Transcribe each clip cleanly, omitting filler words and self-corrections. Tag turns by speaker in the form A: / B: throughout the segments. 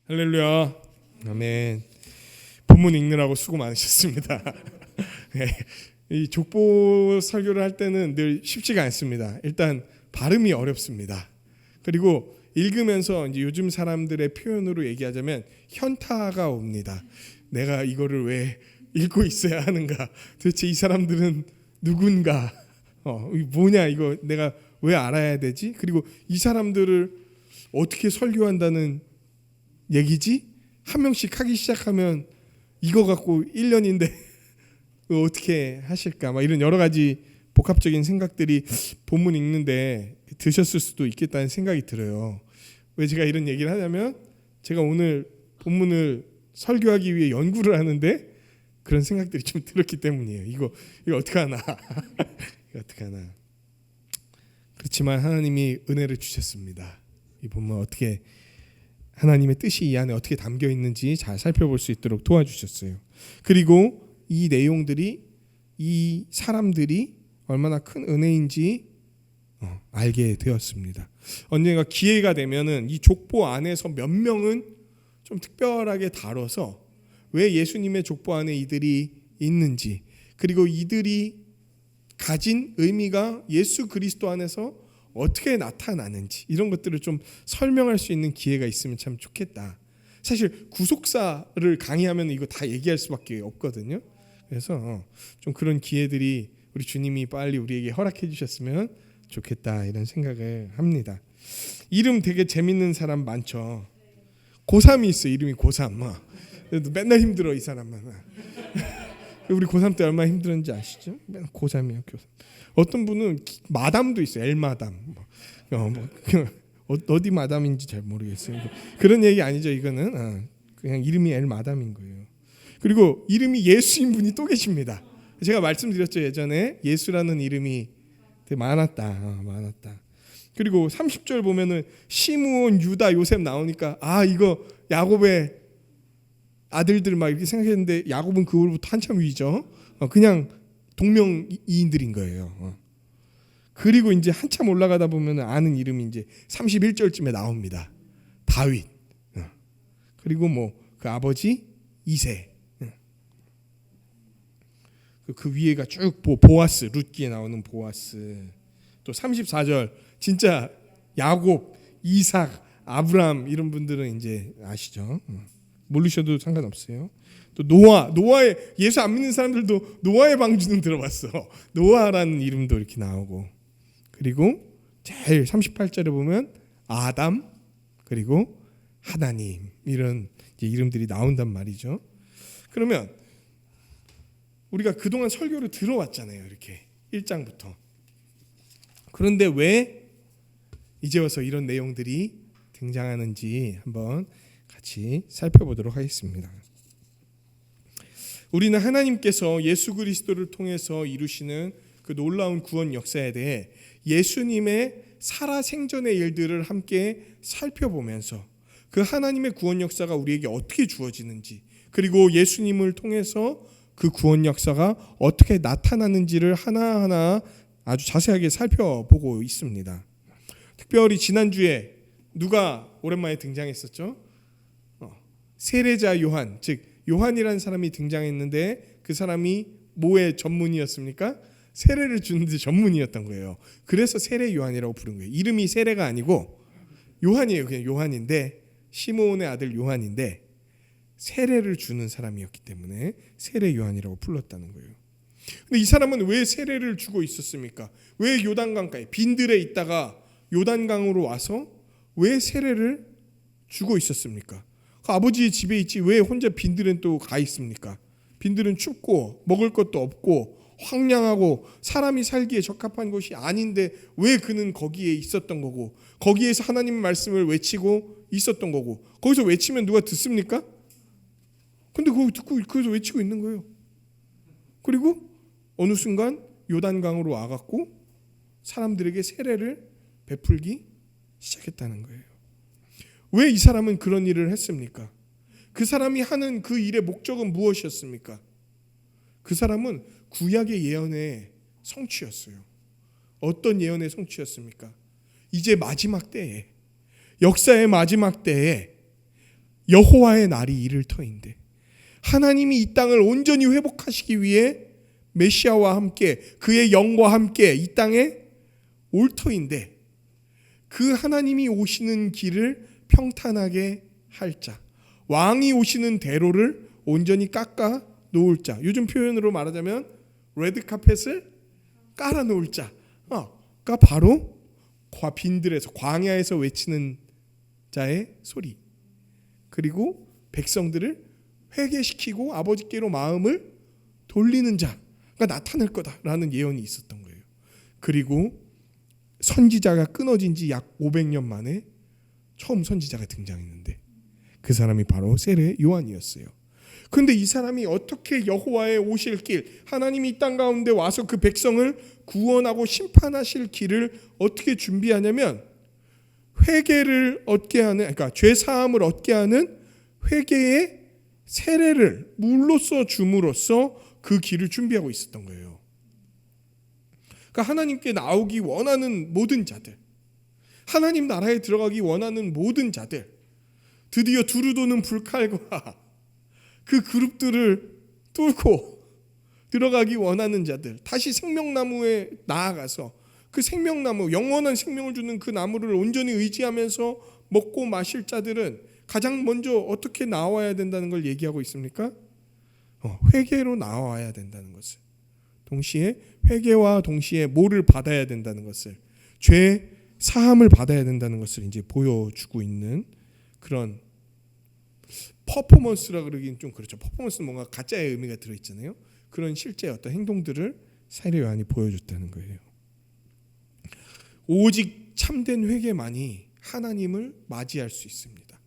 A: 할렐루야. 아멘. 본문 읽느라고 수고 많으셨습니다. 이 족보 설교를 할 때는 늘 쉽지가 않습니다. 일단 발음이 어렵습니다. 그리고 읽으면서 이제 요즘 사람들의 표현으로 얘기하자면 현타가 옵니다. 내가 이거를 왜 읽고 있어야 하는가? 도대체 이 사람들은 누군가? 뭐냐 이거 내가 왜 알아야 되지? 그리고 이 사람들을 어떻게 설교한다는 얘기지? 한 명씩 하기 시작하면 이거 갖고 1년인데 어떻게 하실까? 막 이런 여러 가지 복합적인 생각들이 본문 읽는데 드셨을 수도 있겠다는 생각이 들어요. 왜 제가 이런 얘기를 하냐면 제가 오늘 본문을 설교하기 위해 연구를 하는데 그런 생각들이 좀 들었기 때문이에요. 이거 어떻게 하나? 이거 어떻게 하나? 그렇지만 하나님이 은혜를 주셨습니다. 이 본문 어떻게 하나님의 뜻이 이 안에 어떻게 담겨 있는지 잘 살펴볼 수 있도록 도와주셨어요. 그리고 이 내용들이 이 사람들이 얼마나 큰 은혜인지 알게 되었습니다. 언젠가 기회가 되면은 이 족보 안에서 몇 명은 좀 특별하게 다뤄서 왜 예수님의 족보 안에 이들이 있는지, 그리고 이들이 가진 의미가 예수 그리스도 안에서 어떻게 나타나는지 이런 것들을 좀 설명할 수 있는 기회가 있으면 참 좋겠다. 사실 구속사를 강의하면 이거 다 얘기할 수밖에 없거든요. 그래서 좀 그런 기회들이 우리 주님이 빨리 우리에게 허락해 주셨으면 좋겠다 이런 생각을 합니다. 이름 되게 재밌는 사람 많죠. 고3이 있어. 이름이 고3. 맨날 힘들어 이 사람만. 우리 고3 때 얼마나 힘들었는지 아시죠? 맨날 고3이야 고3. 어떤 분은 마담도 있어요. 엘마담. 어디 마담인지 잘 모르겠어요. 그런 얘기 아니죠. 이거는 그냥 이름이 엘마담인 거예요. 그리고 이름이 예수인 분이 또 계십니다. 제가 말씀드렸죠. 예전에 예수라는 이름이 되게 많았다. 많았다. 그리고 30절 보면은 시므온, 유다, 요셉 나오니까 이거 야곱의 아들들 막 이렇게 생각했는데 야곱은 그걸부터 한참 위죠. 그냥 동명이인들인 거예요. 그리고 이제 한참 올라가다 보면 아는 이름이 이제 31절쯤에 나옵니다. 다윗. 그리고 뭐 그 아버지 이세. 그 위에가 쭉 보아스, 룻기에 나오는 보아스. 또 34절 진짜 야곱, 이삭, 아브람 이런 분들은 이제 아시죠? 모르셔도 상관없어요. 또 노아의 예수 안 믿는 사람들도 노아의 방주는 들어봤어. 노아라는 이름도 이렇게 나오고. 그리고 제일 38절에 보면 아담 그리고 하나님 이런 이제 이름들이 나온단 말이죠. 그러면 우리가 그동안 설교를 들어왔잖아요. 이렇게 1장부터. 그런데 왜 이제 와서 이런 내용들이 등장하는지 한번 같이 살펴보도록 하겠습니다. 우리는 하나님께서 예수 그리스도를 통해서 이루시는 그 놀라운 구원 역사에 대해 예수님의 살아생전의 일들을 함께 살펴보면서 그 하나님의 구원 역사가 우리에게 어떻게 주어지는지, 그리고 예수님을 통해서 그 구원 역사가 어떻게 나타나는지를 하나하나 아주 자세하게 살펴보고 있습니다. 특별히 지난주에 누가 오랜만에 등장했었죠? 세례자 요한, 즉 요한이라는 사람이 등장했는데 그 사람이 뭐의 전문이었습니까? 세례를 주는데 전문이었던 거예요. 그래서 세례 요한이라고 부른 거예요. 이름이 세례가 아니고 요한이에요. 그냥 요한인데 시므온의 아들 요한인데 세례를 주는 사람이었기 때문에 세례 요한이라고 불렀다는 거예요. 근데 이 사람은 왜 세례를 주고 있었습니까? 왜 요단강가에 빈들에 있다가 요단강으로 와서 왜 세례를 주고 있었습니까? 아버지 집에 있지 왜 혼자 빈들은 또 가 있습니까? 빈들은 춥고 먹을 것도 없고 황량하고 사람이 살기에 적합한 곳이 아닌데 왜 그는 거기에 있었던 거고, 거기에서 하나님의 말씀을 외치고 있었던 거고, 거기서 외치면 누가 듣습니까? 근데 그거 듣고 거기서 외치고 있는 거예요. 그리고 어느 순간 요단강으로 와갖고 사람들에게 세례를 베풀기 시작했다는 거예요. 왜 이 사람은 그런 일을 했습니까? 그 사람이 하는 그 일의 목적은 무엇이었습니까? 그 사람은 구약의 예언의 성취였어요. 어떤 예언의 성취였습니까? 이제 마지막 때에, 역사의 마지막 때에 여호와의 날이 이를 터인데, 하나님이 이 땅을 온전히 회복하시기 위해 메시아와 함께 그의 영과 함께 이 땅에 올 터인데, 그 하나님이 오시는 길을 평탄하게 할 자, 왕이 오시는 대로를 온전히 깎아 놓을 자, 요즘 표현으로 말하자면 레드카펫을 깔아 놓을 자가 바로 빈들에서 광야에서 외치는 자의 소리, 그리고 백성들을 회개시키고 아버지께로 마음을 돌리는 자가 나타날 거다라는 예언이 있었던 거예요. 그리고 선지자가 끊어진 지 약 500년 만에 처음 선지자가 등장했는데, 그 사람이 바로 세례 요한이었어요. 그런데 이 사람이 어떻게 여호와의 오실 길, 하나님이 이 땅 가운데 와서 그 백성을 구원하고 심판하실 길을 어떻게 준비하냐면, 회개를 얻게 하는, 그러니까 죄 사함을 얻게 하는 회개의 세례를 물로써 줌으로써 그 길을 준비하고 있었던 거예요. 그러니까 하나님께 나오기 원하는 모든 자들, 하나님 나라에 들어가기 원하는 모든 자들, 드디어 두루 도는 불칼과 그 그룹들을 뚫고 들어가기 원하는 자들, 다시 생명나무에 나아가서 그 생명나무, 영원한 생명을 주는 그 나무를 온전히 의지하면서 먹고 마실 자들은 가장 먼저 어떻게 나와야 된다는 걸 얘기하고 있습니까? 회개로 나와야 된다는 것을, 동시에 회개와 동시에 뭐를 받아야 된다는 것을, 죄 사함을 받아야 된다는 것을 이제 보여주고 있는 그런 퍼포먼스라 그러긴 좀 그렇죠. 퍼포먼스는 뭔가 가짜의 의미가 들어있잖아요. 그런 실제 어떤 행동들을 세례 요한이 보여줬다는 거예요. 오직 참된 회개만이 하나님을 맞이할 수 있습니다.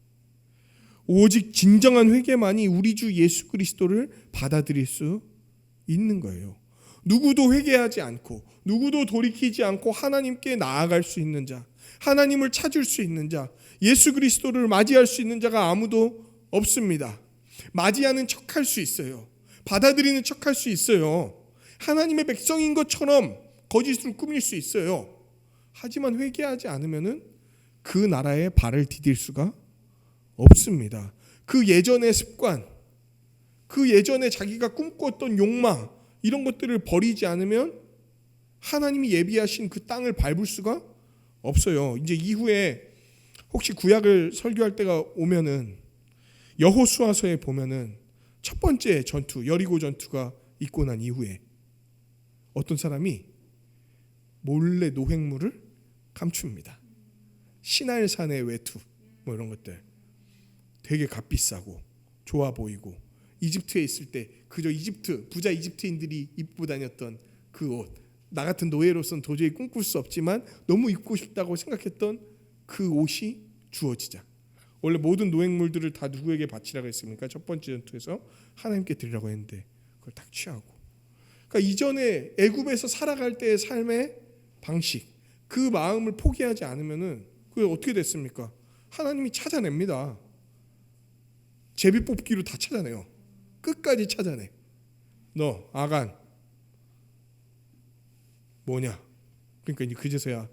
A: 오직 진정한 회개만이 우리 주 예수 그리스도를 받아들일 수 있는 거예요. 누구도 회개하지 않고 누구도 돌이키지 않고 하나님께 나아갈 수 있는 자, 하나님을 찾을 수 있는 자, 예수 그리스도를 맞이할 수 있는 자가 아무도 없습니다. 맞이하는 척할 수 있어요. 받아들이는 척할 수 있어요. 하나님의 백성인 것처럼 거짓으로 꾸밀 수 있어요. 하지만 회개하지 않으면은 그 나라에 발을 디딜 수가 없습니다. 그 예전의 습관, 그 예전에 자기가 꿈꿨던 욕망, 이런 것들을 버리지 않으면 하나님이 예비하신 그 땅을 밟을 수가 없어요. 이제 이후에 혹시 구약을 설교할 때가 오면은 여호수아서에 보면은 첫 번째 전투, 여리고 전투가 있고 난 이후에 어떤 사람이 몰래 노획물을 감춥니다. 시날산의 외투, 뭐 이런 것들 되게 값비싸고 좋아 보이고, 이집트에 있을 때 그저 부자 이집트인들이 입고 다녔던 그 옷, 나 같은 노예로서는 도저히 꿈꿀 수 없지만 너무 입고 싶다고 생각했던 그 옷이 주어지자, 원래 모든 노획물들을 다 누구에게 바치라고 했습니까? 첫 번째 전투에서 하나님께 드리라고 했는데 그걸 딱 취하고, 그러니까 이전에 애굽에서 살아갈 때의 삶의 방식, 그 마음을 포기하지 않으면은 그게 어떻게 됐습니까? 하나님이 찾아냅니다. 제비 뽑기로 다 찾아내요. 끝까지 찾아내. 너 아간 뭐냐? 그러니까 이제 그제서야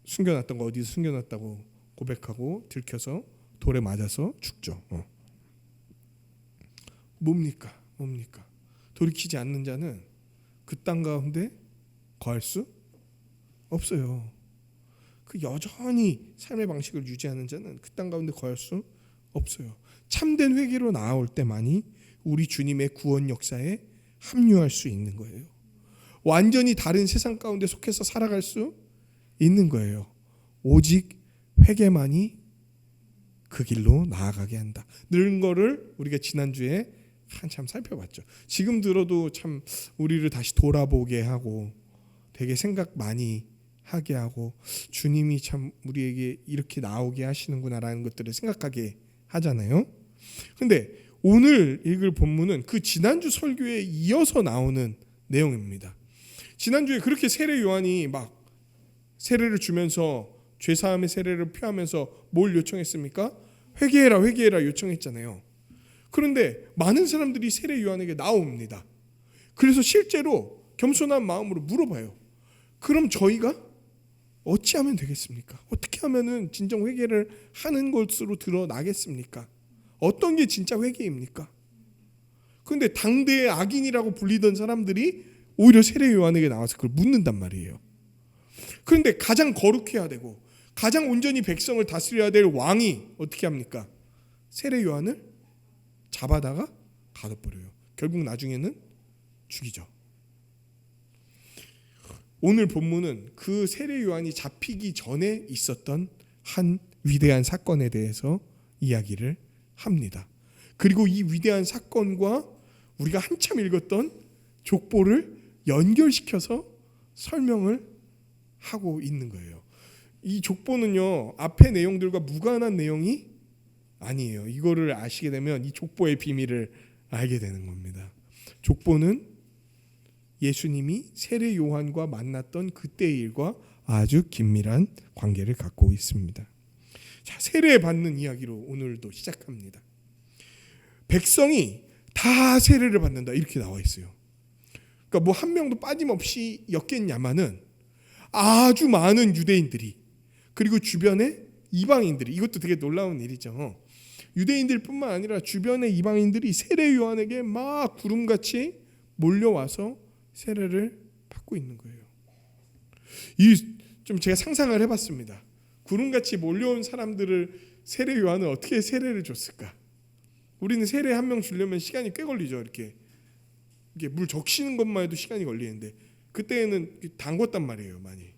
A: 숨겨놨던 거 어디서 숨겨놨다고 고백하고 들켜서 돌에 맞아서 죽죠. 뭡니까? 돌이키지 않는 자는 그 땅 가운데 거할 수 없어요. 그 여전히 삶의 방식을 유지하는 자는 그 땅 가운데 거할 수 없어요. 참된 회개로 나아올 때만이 우리 주님의 구원 역사에 합류할 수 있는 거예요. 완전히 다른 세상 가운데 속해서 살아갈 수 있는 거예요. 오직 회개만이 그 길로 나아가게 한다. 이런 거를 우리가 지난주에 한참 살펴봤죠. 지금 들어도 참 우리를 다시 돌아보게 하고 되게 생각 많이 하게 하고, 주님이 참 우리에게 이렇게 나오게 하시는구나라는 것들을 생각하게 하잖아요. 근데 오늘 읽을 본문은 그 지난주 설교에 이어서 나오는 내용입니다. 지난주에 그렇게 세례 요한이 막 세례를 주면서 죄사함의 세례를 표하면서 뭘 요청했습니까? 회개해라 요청했잖아요. 그런데 많은 사람들이 세례 요한에게 나옵니다. 그래서 실제로 겸손한 마음으로 물어봐요. 그럼 저희가 어찌하면 되겠습니까? 어떻게 하면은 진정 회개를 하는 것으로 드러나겠습니까? 어떤 게 진짜 회개입니까? 그런데 당대의 악인이라고 불리던 사람들이 오히려 세례 요한에게 나와서 그걸 묻는단 말이에요. 그런데 가장 거룩해야 되고 가장 온전히 백성을 다스려야 될 왕이 어떻게 합니까? 세례 요한을 잡아다가 가둬버려요. 결국 나중에는 죽이죠. 오늘 본문은 그 세례 요한이 잡히기 전에 있었던 한 위대한 사건에 대해서 이야기를 합니다. 그리고 이 위대한 사건과 우리가 한참 읽었던 족보를 연결시켜서 설명을 하고 있는 거예요. 이 족보는요, 앞의 내용들과 무관한 내용이 아니에요. 이거를 아시게 되면 이 족보의 비밀을 알게 되는 겁니다. 족보는 예수님이 세례 요한과 만났던 그때의 일과 아주 긴밀한 관계를 갖고 있습니다. 자, 세례 받는 이야기로 오늘도 시작합니다. 백성이 다 세례를 받는다 이렇게 나와 있어요. 그러니까 뭐 한 명도 빠짐없이 엮겠냐마는 아주 많은 유대인들이 그리고 주변에 이방인들이, 이것도 되게 놀라운 일이죠. 유대인들뿐만 아니라 주변의 이방인들이 세례 요한에게 막 구름같이 몰려와서 세례를 받고 있는 거예요. 이 좀 제가 상상을 해봤습니다. 구름같이 몰려온 사람들을 세례 요한은 어떻게 세례를 줬을까? 우리는 세례 한 명 주려면 시간이 꽤 걸리죠. 이렇게 물 적시는 것만 해도 시간이 걸리는데 그때는 담궜단 말이에요. 많이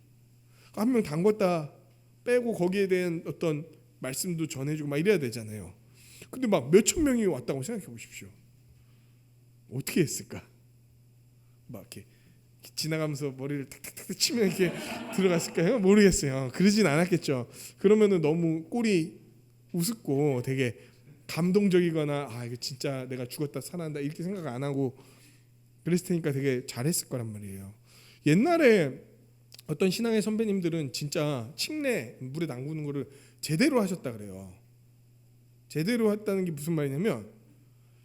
A: 한 명 담궜다 빼고 거기에 대한 어떤 말씀도 전해주고 막 이래야 되잖아요. 근데 막 몇천 명이 왔다고 생각해 보십시오. 어떻게 했을까? 막 이렇게 지나가면서 머리를 탁탁탁 치면 이렇게 들어갔을까요? 모르겠어요. 그러진 않았겠죠. 그러면은 너무 꼴이 우습고 되게 감동적이거나 아 이거 진짜 내가 죽었다 살아난다 이렇게 생각 안 하고 그랬을 테니까 되게 잘했을 거란 말이에요. 옛날에 어떤 신앙의 선배님들은 진짜 침례 물에 담그는 거를 제대로 하셨다 그래요. 제대로 했다는 게 무슨 말이냐면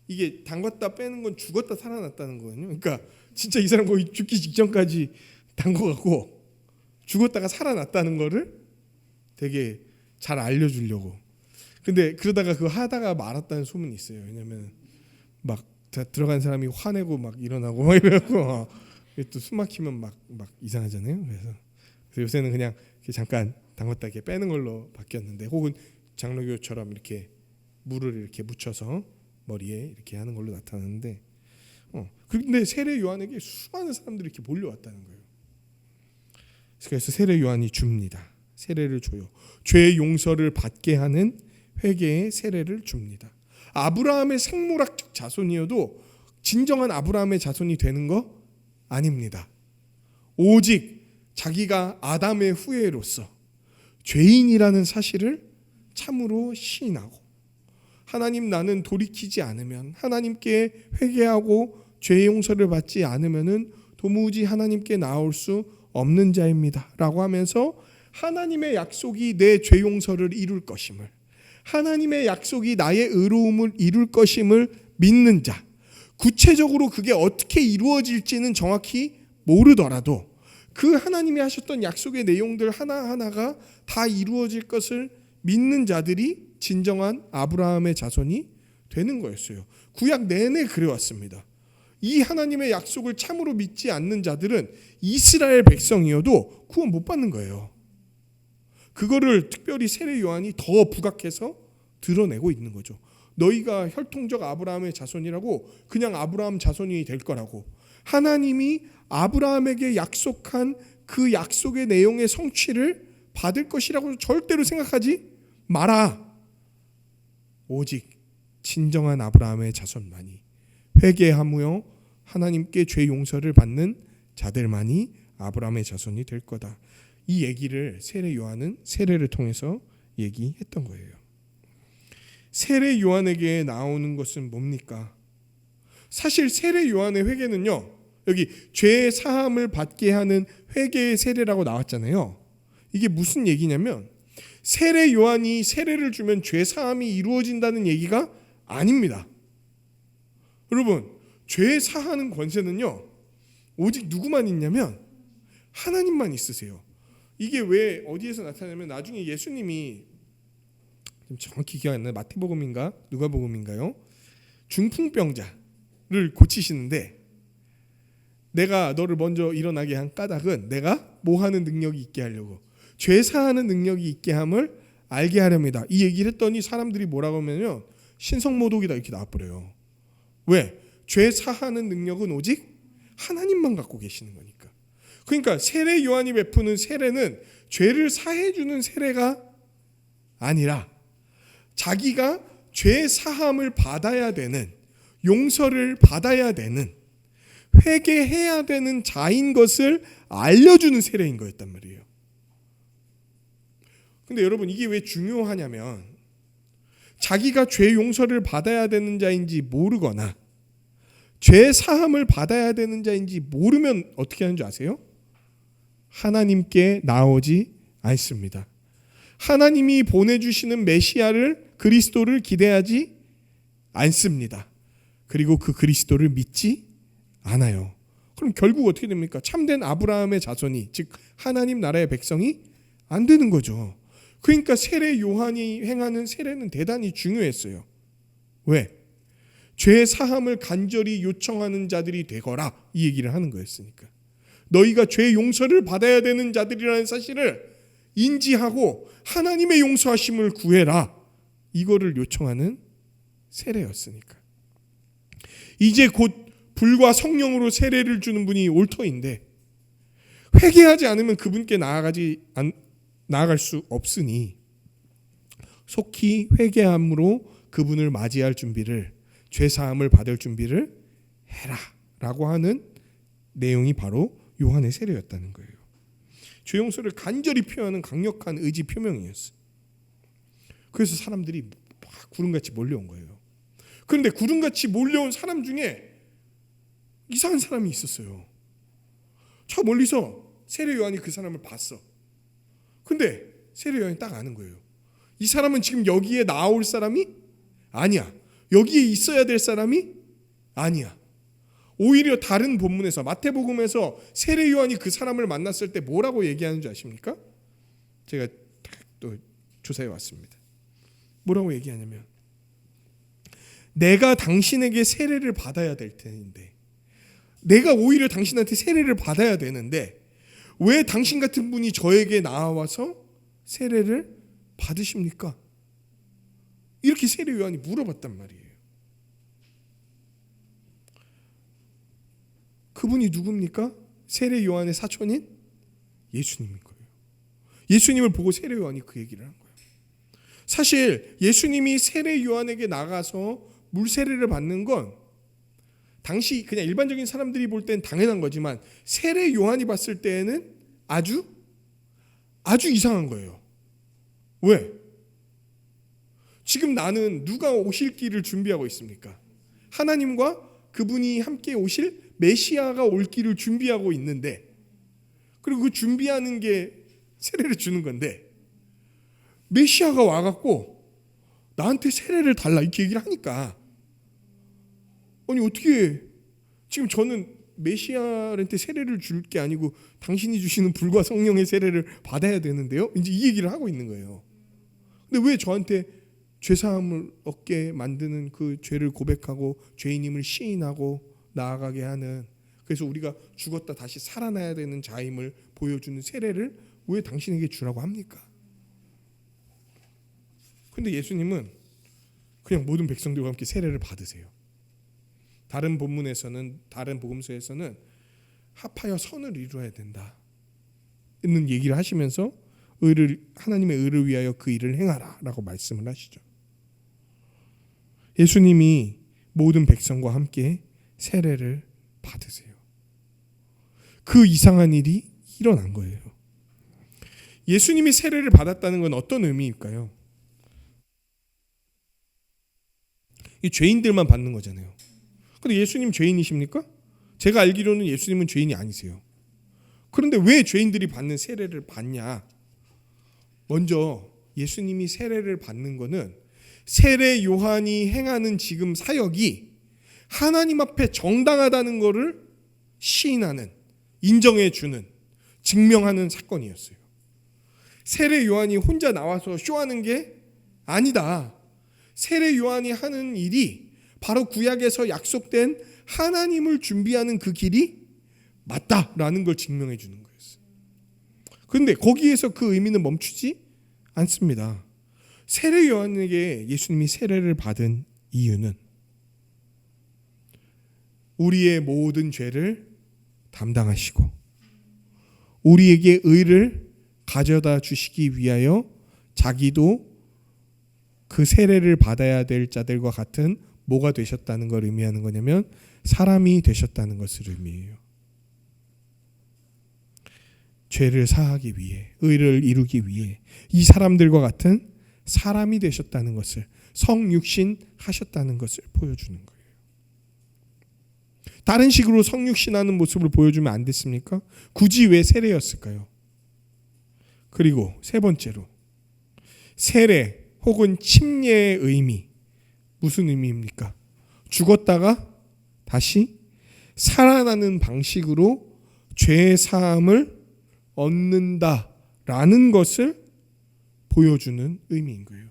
A: 이게 담갔다 빼는 건 죽었다 살아났다는 거거든요. 그러니까 진짜 이 사람 거의 죽기 직전까지 담궈갖고 죽었다가 살아났다는 거를 되게 잘 알려주려고. 근데 그러다가 그거 하다가 말았다는 소문이 있어요. 왜냐면 막 들어간 사람이 화내고 막 일어나고 막 이러고 또 숨 막히면 막 이상하잖아요. 그래서 요새는 그냥 잠깐 담갔다 이렇게 빼는 걸로 바뀌었는데, 혹은 장로교처럼 이렇게 물을 이렇게 묻혀서 머리에 이렇게 하는 걸로 나타나는데, 근데 세례 요한에게 수많은 사람들이 이렇게 몰려왔다는 거예요. 그래서 세례 요한이 줍니다. 세례를 줘요. 죄의 용서를 받게 하는 회개의 세례를 줍니다. 아브라함의 생물학적 자손이어도 진정한 아브라함의 자손이 되는 거 아닙니다. 오직 자기가 아담의 후예로서 죄인이라는 사실을 참으로 시인하고, 하나님 나는 돌이키지 않으면, 하나님께 회개하고 죄의 용서를 받지 않으면은 도무지 하나님께 나올 수 없는 자입니다 라고 하면서 하나님의 약속이 내 죄 용서를 이룰 것임을, 하나님의 약속이 나의 의로움을 이룰 것임을 믿는 자, 구체적으로 그게 어떻게 이루어질지는 정확히 모르더라도 그 하나님이 하셨던 약속의 내용들 하나하나가 다 이루어질 것을 믿는 자들이 진정한 아브라함의 자손이 되는 거였어요. 구약 내내 그래왔습니다. 이 하나님의 약속을 참으로 믿지 않는 자들은 이스라엘 백성이어도 구원 못 받는 거예요. 그거를 특별히 세례 요한이 더 부각해서 드러내고 있는 거죠. 너희가 혈통적 아브라함의 자손이라고 그냥 아브라함 자손이 될 거라고, 하나님이 아브라함에게 약속한 그 약속의 내용의 성취를 받을 것이라고 절대로 생각하지 마라. 오직 진정한 아브라함의 자손만이, 회개하며 하나님께 죄 용서를 받는 자들만이 아브라함의 자손이 될 거다. 이 얘기를 세례 요한은 세례를 통해서 얘기했던 거예요. 세례 요한에게 나오는 것은 뭡니까? 사실 세례 요한의 회개는요, 여기 죄 사함을 받게 하는 회개의 세례라고 나왔잖아요. 이게 무슨 얘기냐면 세례 요한이 세례를 주면 죄 사함이 이루어진다는 얘기가 아닙니다. 여러분, 죄 사하는 권세는요 오직 누구만 있냐면 하나님만 있으세요. 이게 왜 어디에서 나타나냐면 나중에 예수님이 정확히 기억 안 나요. 마태복음인가 누가복음인가요? 중풍병자를 고치시는데 내가 너를 먼저 일어나게 한 까닭은 내가 뭐 하는 능력이 있게 하려고, 죄 사하는 능력이 있게 함을 알게 하렵니다. 이 얘기를 했더니 사람들이 뭐라고 하면요, 신성모독이다 이렇게 나와버려요. 왜? 죄 사하는 능력은 오직 하나님만 갖고 계시는 거니까. 그러니까 세례 요한이 베푸는 세례는 죄를 사해주는 세례가 아니라 자기가 죄 사함을 받아야 되는, 용서를 받아야 되는, 회개해야 되는 자인 것을 알려주는 세례인 거였단 말이에요. 근데 여러분, 이게 왜 중요하냐면 자기가 죄 용서를 받아야 되는 자인지 모르거나 죄 사함을 받아야 되는 자인지 모르면 어떻게 하는 줄 아세요? 하나님께 나오지 않습니다. 하나님이 보내주시는 메시아를, 그리스도를 기대하지 않습니다. 그리고 그 그리스도를 믿지 않아요. 그럼 결국 어떻게 됩니까? 참된 아브라함의 자손이, 즉 하나님 나라의 백성이 안 되는 거죠. 그러니까 세례 요한이 행하는 세례는 대단히 중요했어요. 왜? 죄 사함을 간절히 요청하는 자들이 되거라, 이 얘기를 하는 거였으니까. 너희가 죄 용서를 받아야 되는 자들이라는 사실을 인지하고 하나님의 용서하심을 구해라, 이거를 요청하는 세례였으니까. 이제 곧 불과 성령으로 세례를 주는 분이 올 터인데 회개하지 않으면 그분께 나아갈 수 없으니 속히 회개함으로 그분을 맞이할 준비를, 죄사함을 받을 준비를 해라 라고 하는 내용이 바로 요한의 세례였다는 거예요. 죄 용서를 간절히 표현하는 강력한 의지 표명이었어요. 그래서 사람들이 막 구름같이 몰려온 거예요. 그런데 구름같이 몰려온 사람 중에 이상한 사람이 있었어요. 저 멀리서 세례 요한이 그 사람을 봤어. 근데 세례 요한이 딱 아는 거예요. 이 사람은 지금 여기에 나올 사람이 아니야. 여기에 있어야 될 사람이 아니야. 오히려 다른 본문에서, 마태복음에서 세례 요한이 그 사람을 만났을 때 뭐라고 얘기하는 줄 아십니까? 제가 또 조사해 왔습니다. 뭐라고 얘기하냐면, 내가 당신에게 세례를 받아야 될 텐데, 내가 오히려 당신한테 세례를 받아야 되는데 왜 당신 같은 분이 저에게 나와서 세례를 받으십니까? 이렇게 세례 요한이 물어봤단 말이에요. 그분이 누굽니까? 세례 요한의 사촌인 예수님인 거예요. 예수님을 보고 세례 요한이 그 얘기를 한 거예요. 사실 예수님이 세례 요한에게 나가서 물 세례를 받는 건 당시 그냥 일반적인 사람들이 볼 땐 당연한 거지만 세례 요한이 봤을 때에는 아주 이상한 거예요. 왜? 지금 나는 누가 오실 길을 준비하고 있습니까? 하나님과 그분이 함께 오실 메시아가 올 길을 준비하고 있는데, 그리고 그 준비하는 게 세례를 주는 건데 메시아가 와갖고 나한테 세례를 달라 이렇게 얘기를 하니까, 아니 어떻게, 지금 저는 메시아한테 세례를 줄 게 아니고 당신이 주시는 불과 성령의 세례를 받아야 되는데요, 이제 이 얘기를 하고 있는 거예요. 근데 왜 저한테 죄사함을 얻게 만드는, 그 죄를 고백하고 죄인임을 시인하고 나아가게 하는, 그래서 우리가 죽었다 다시 살아나야 되는 자임을 보여주는 세례를 왜 당신에게 주라고 합니까? 근데 예수님은 그냥 모든 백성들과 함께 세례를 받으세요. 다른 본문에서는, 다른 복음서에서는 합하여 선을 이루어야 된다 있는 얘기를 하시면서 하나님의 의를 위하여 그 일을 행하라 라고 말씀을 하시죠. 예수님이 모든 백성과 함께 세례를 받으세요. 그 이상한 일이 일어난 거예요. 예수님이 세례를 받았다는 건 어떤 의미일까요? 이 죄인들만 받는 거잖아요. 근데 예수님 죄인이십니까? 제가 알기로는 예수님은 죄인이 아니세요. 그런데 왜 죄인들이 받는 세례를 받냐? 먼저 예수님이 세례를 받는 거는 세례 요한이 행하는 지금 사역이 하나님 앞에 정당하다는 것을 시인하는, 인정해 주는, 증명하는 사건이었어요. 세례 요한이 혼자 나와서 쇼하는 게 아니다. 세례 요한이 하는 일이 바로 구약에서 약속된 하나님을 준비하는 그 길이 맞다라는 걸 증명해 주는 거였어요. 그런데 거기에서 그 의미는 멈추지 않습니다. 세례 요한에게 예수님이 세례를 받은 이유는 우리의 모든 죄를 담당하시고 우리에게 의를 가져다 주시기 위하여 자기도 그 세례를 받아야 될 자들과 같은 뭐가 되셨다는 걸 의미하는 거냐면 사람이 되셨다는 것을 의미해요. 죄를 사하기 위해, 의를 이루기 위해 이 사람들과 같은 사람이 되셨다는 것을, 성육신 하셨다는 것을 보여주는 거예요. 다른 식으로 성육신하는 모습을 보여주면 안 됐습니까? 굳이 왜 세례였을까요? 그리고 세 번째로 세례 혹은 침례의 의미, 무슨 의미입니까? 죽었다가 다시 살아나는 방식으로 죄 사함을 얻는다라는 것을 보여주는 의미인 거예요.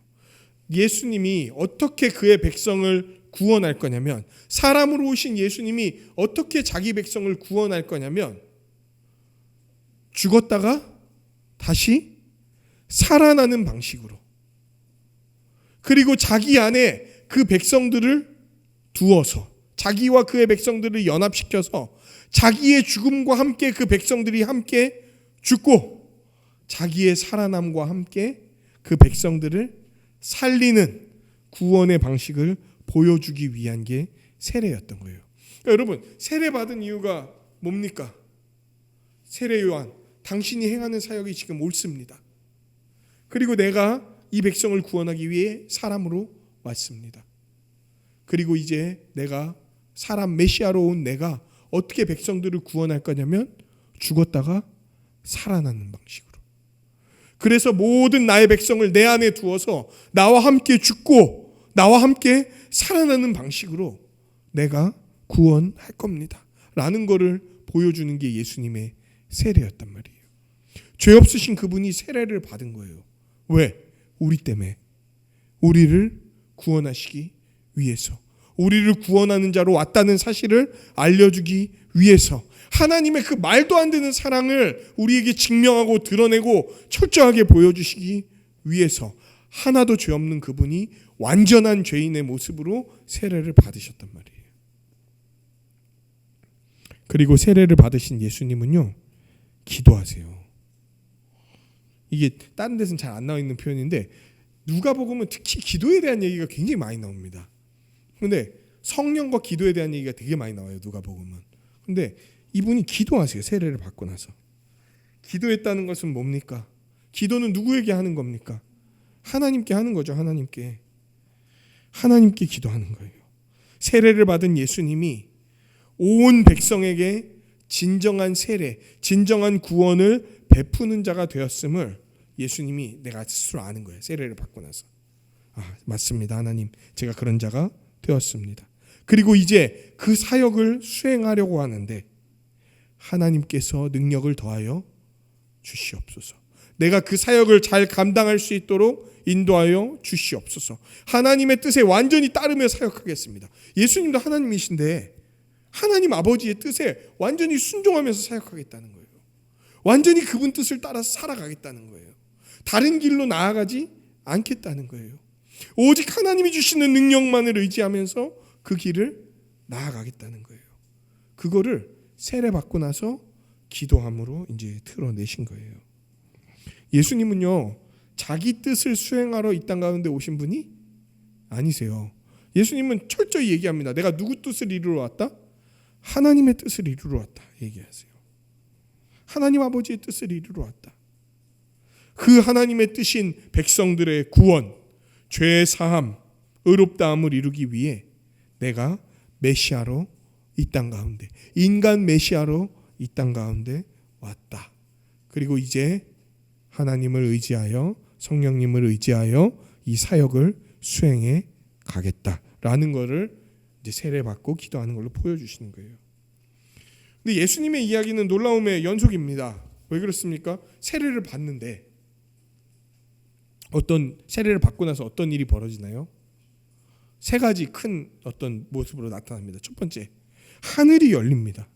A: 예수님이 어떻게 그의 백성을 구원할 거냐면, 사람으로 오신 예수님이 어떻게 자기 백성을 구원할 거냐면 죽었다가 다시 살아나는 방식으로, 그리고 자기 안에 그 백성들을 두어서, 자기와 그의 백성들을 연합시켜서 자기의 죽음과 함께 그 백성들이 함께 죽고 자기의 살아남과 함께 그 백성들을 살리는 구원의 방식을 보여주기 위한 게 세례였던 거예요. 그러니까 여러분, 세례 받은 이유가 뭡니까? 세례 요한, 당신이 행하는 사역이 지금 옳습니다. 그리고 내가 이 백성을 구원하기 위해 사람으로 왔습니다. 그리고 이제 내가 사람 메시아로 온 내가 어떻게 백성들을 구원할 거냐면 죽었다가 살아나는 방식으로. 그래서 모든 나의 백성을 내 안에 두어서 나와 함께 죽고 나와 함께 살아나는 방식으로 내가 구원할 겁니다 라는 것을 보여주는 게 예수님의 세례였단 말이에요. 죄 없으신 그분이 세례를 받은 거예요. 왜? 우리 때문에. 우리를 구원하시기 위해서, 우리를 구원하는 자로 왔다는 사실을 알려주기 위해서, 하나님의 그 말도 안 되는 사랑을 우리에게 증명하고 드러내고 철저하게 보여주시기 위해서 하나도 죄 없는 그분이 완전한 죄인의 모습으로 세례를 받으셨단 말이에요. 그리고 세례를 받으신 예수님은요, 기도하세요. 이게 다른 데서는 잘 안 나와 있는 표현인데 누가복음은 특히 기도에 대한 얘기가 굉장히 많이 나옵니다. 근데 성령과 기도에 대한 얘기가 되게 많이 나와요, 누가복음은. 근데 이분이 기도하세요. 세례를 받고 나서. 기도했다는 것은 뭡니까? 기도는 누구에게 하는 겁니까? 하나님께 하는 거죠. 하나님께 기도하는 거예요. 세례를 받은 예수님이 온 백성에게 진정한 세례, 진정한 구원을 베푸는 자가 되었음을 예수님이 내가 스스로 아는 거예요. 세례를 받고 나서. 맞습니다. 하나님, 제가 그런 자가 되었습니다. 그리고 이제 그 사역을 수행하려고 하는데 하나님께서 능력을 더하여 주시옵소서. 내가 그 사역을 잘 감당할 수 있도록 인도하여 주시옵소서. 하나님의 뜻에 완전히 따르며 사역하겠습니다. 예수님도 하나님이신데 하나님 아버지의 뜻에 완전히 순종하면서 사역하겠다는 거예요. 완전히 그분 뜻을 따라서 살아가겠다는 거예요. 다른 길로 나아가지 않겠다는 거예요. 오직 하나님이 주시는 능력만을 의지하면서 그 길을 나아가겠다는 거예요. 그거를 세례 받고 나서 기도함으로 이제 드러내신 거예요. 예수님은요, 자기 뜻을 수행하러 이 땅 가운데 오신 분이 아니세요. 예수님은 철저히 얘기합니다. 내가 누구 뜻을 이루러 왔다? 하나님의 뜻을 이루러 왔다 얘기하세요. 하나님 아버지의 뜻을 이루러 왔다. 그 하나님의 뜻인 백성들의 구원, 죄 사함, 의롭다함을 이루기 위해 내가 메시아로 이 땅 가운데, 인간 메시아로 이 땅 가운데 왔다. 그리고 이제 하나님을 의지하여, 성령님을 의지하여 이 사역을 수행해 가겠다라는 것을 이제 세례 받고 기도하는 걸로 보여주시는 거예요. 근데 예수님의 이야기는 놀라움의 연속입니다. 왜 그렇습니까? 세례를 받는데 어떤 세례를 받고 나서 어떤 일이 벌어지나요? 세 가지 큰 어떤 모습으로 나타납니다. 첫 번째, 하늘이 열립니다.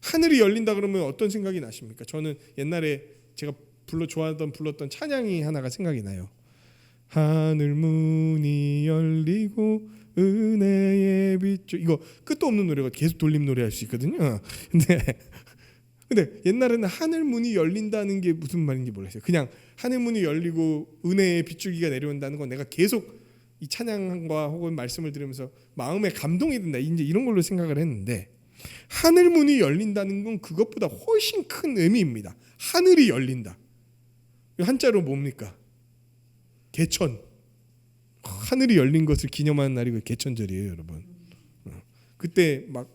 A: 하늘이 열린다 그러면 어떤 생각이 나십니까? 저는 옛날에 제가 불렀던 찬양이 하나가 생각이 나요. 하늘 문이 열리고 은혜의 빛. 이거 끝도 없는 노래가 계속 돌림 노래할 수 있거든요. 근데 옛날에는 하늘 문이 열린다는 게 무슨 말인지 몰랐어요. 그냥 하늘 문이 열리고 은혜의 빗줄기가 내려온다는 건 내가 계속 이 찬양과 혹은 말씀을 들으면서 마음에 감동이 든다, 이제 이런 걸로 생각을 했는데, 하늘 문이 열린다는 건 그것보다 훨씬 큰 의미입니다. 하늘이 열린다. 한자로 뭡니까? 개천. 하늘이 열린 것을 기념하는 날이 개천절이에요, 여러분. 그때 막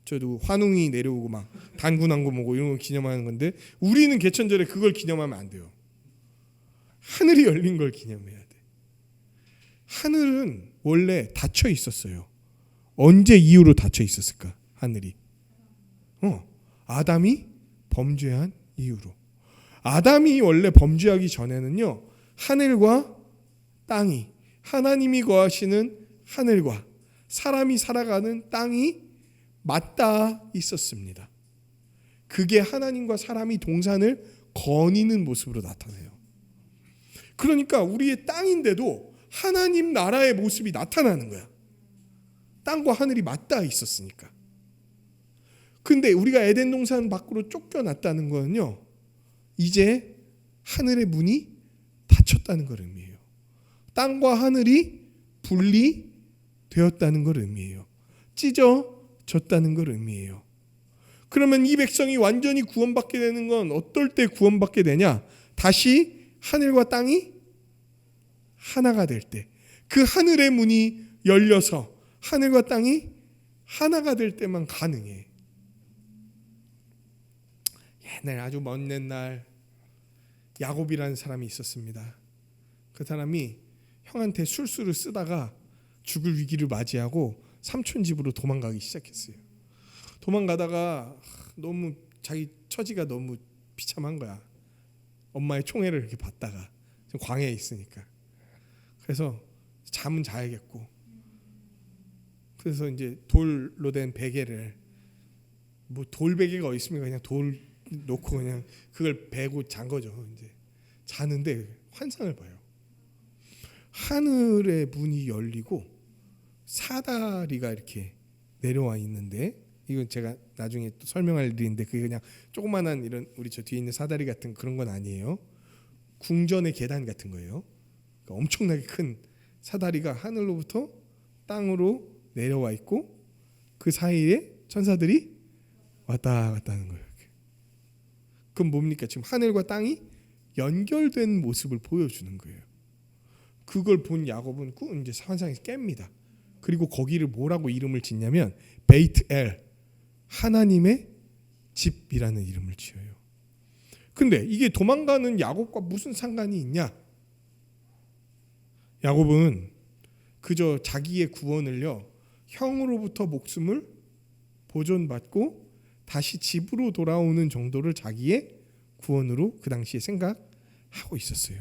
A: 저도 환웅이 내려오고 막 단군왕고 뭐고 이런 거 기념하는 건데, 우리는 개천절에 그걸 기념하면 안 돼요. 하늘이 열린 걸 기념해야 돼. 하늘은 원래 닫혀 있었어요. 언제 이후로 닫혀 있었을까? 하늘이 아담이 범죄한 이후로. 아담이 원래 범죄하기 전에는요, 하늘과 땅이, 하나님이 거하시는 하늘과 사람이 살아가는 땅이 맞닿아 있었습니다. 그게 하나님과 사람이 동산을 거니는 모습으로 나타나요. 그러니까 우리의 땅인데도 하나님 나라의 모습이 나타나는 거야. 땅과 하늘이 맞닿아 있었으니까. 근데 우리가 에덴 동산 밖으로 쫓겨났다는 거는요, 이제 하늘의 문이 닫혔다는 걸 의미해요. 땅과 하늘이 분리되었다는 걸 의미해요. 찢어졌다는 걸 의미해요. 그러면 이 백성이 완전히 구원받게 되는 건 어떨 때 구원받게 되냐? 다시 하늘과 땅이 하나가 될 때, 그 하늘의 문이 열려서 하늘과 땅이 하나가 될 때만 가능해. 옛날 아주 먼 옛날 야곱이라는 사람이 있었습니다. 그 사람이 형한테 술수를 쓰다가 죽을 위기를 맞이하고 삼촌 집으로 도망가기 시작했어요. 도망가다가 너무 자기 처지가 너무 비참한 거야. 엄마의 총애를 이렇게 받다가 좀 광야에 있으니까. 그래서 잠은 자야겠고, 그래서 이제 돌로 된 베개를, 뭐 돌베개가 어디 있습니까? 그냥 돌 놓고 그냥 그걸 베고 잔 거죠. 이제 자는데 환상을 봐요. 하늘의 문이 열리고 사다리가 이렇게 내려와 있는데, 이건 제가 나중에 또 설명할 일인데, 그게 그냥 조그만한 이런 우리 저 뒤에 있는 사다리 같은 그런 건 아니에요. 궁전의 계단 같은 거예요. 그러니까 엄청나게 큰 사다리가 하늘로부터 땅으로 내려와 있고, 그 사이에 천사들이 왔다 갔다 하는 거예요. 그럼 뭡니까? 지금 하늘과 땅이 연결된 모습을 보여주는 거예요. 그걸 본 야곱은 이제 환상에서 깹니다. 그리고 거기를 뭐라고 이름을 짓냐면 베이트엘, 하나님의 집이라는 이름을 지어요. 근데 이게 도망가는 야곱과 무슨 상관이 있냐? 야곱은 그저 자기의 구원을요, 형으로부터 목숨을 보존받고 다시 집으로 돌아오는 정도를 자기의 구원으로 그 당시에 생각하고 있었어요.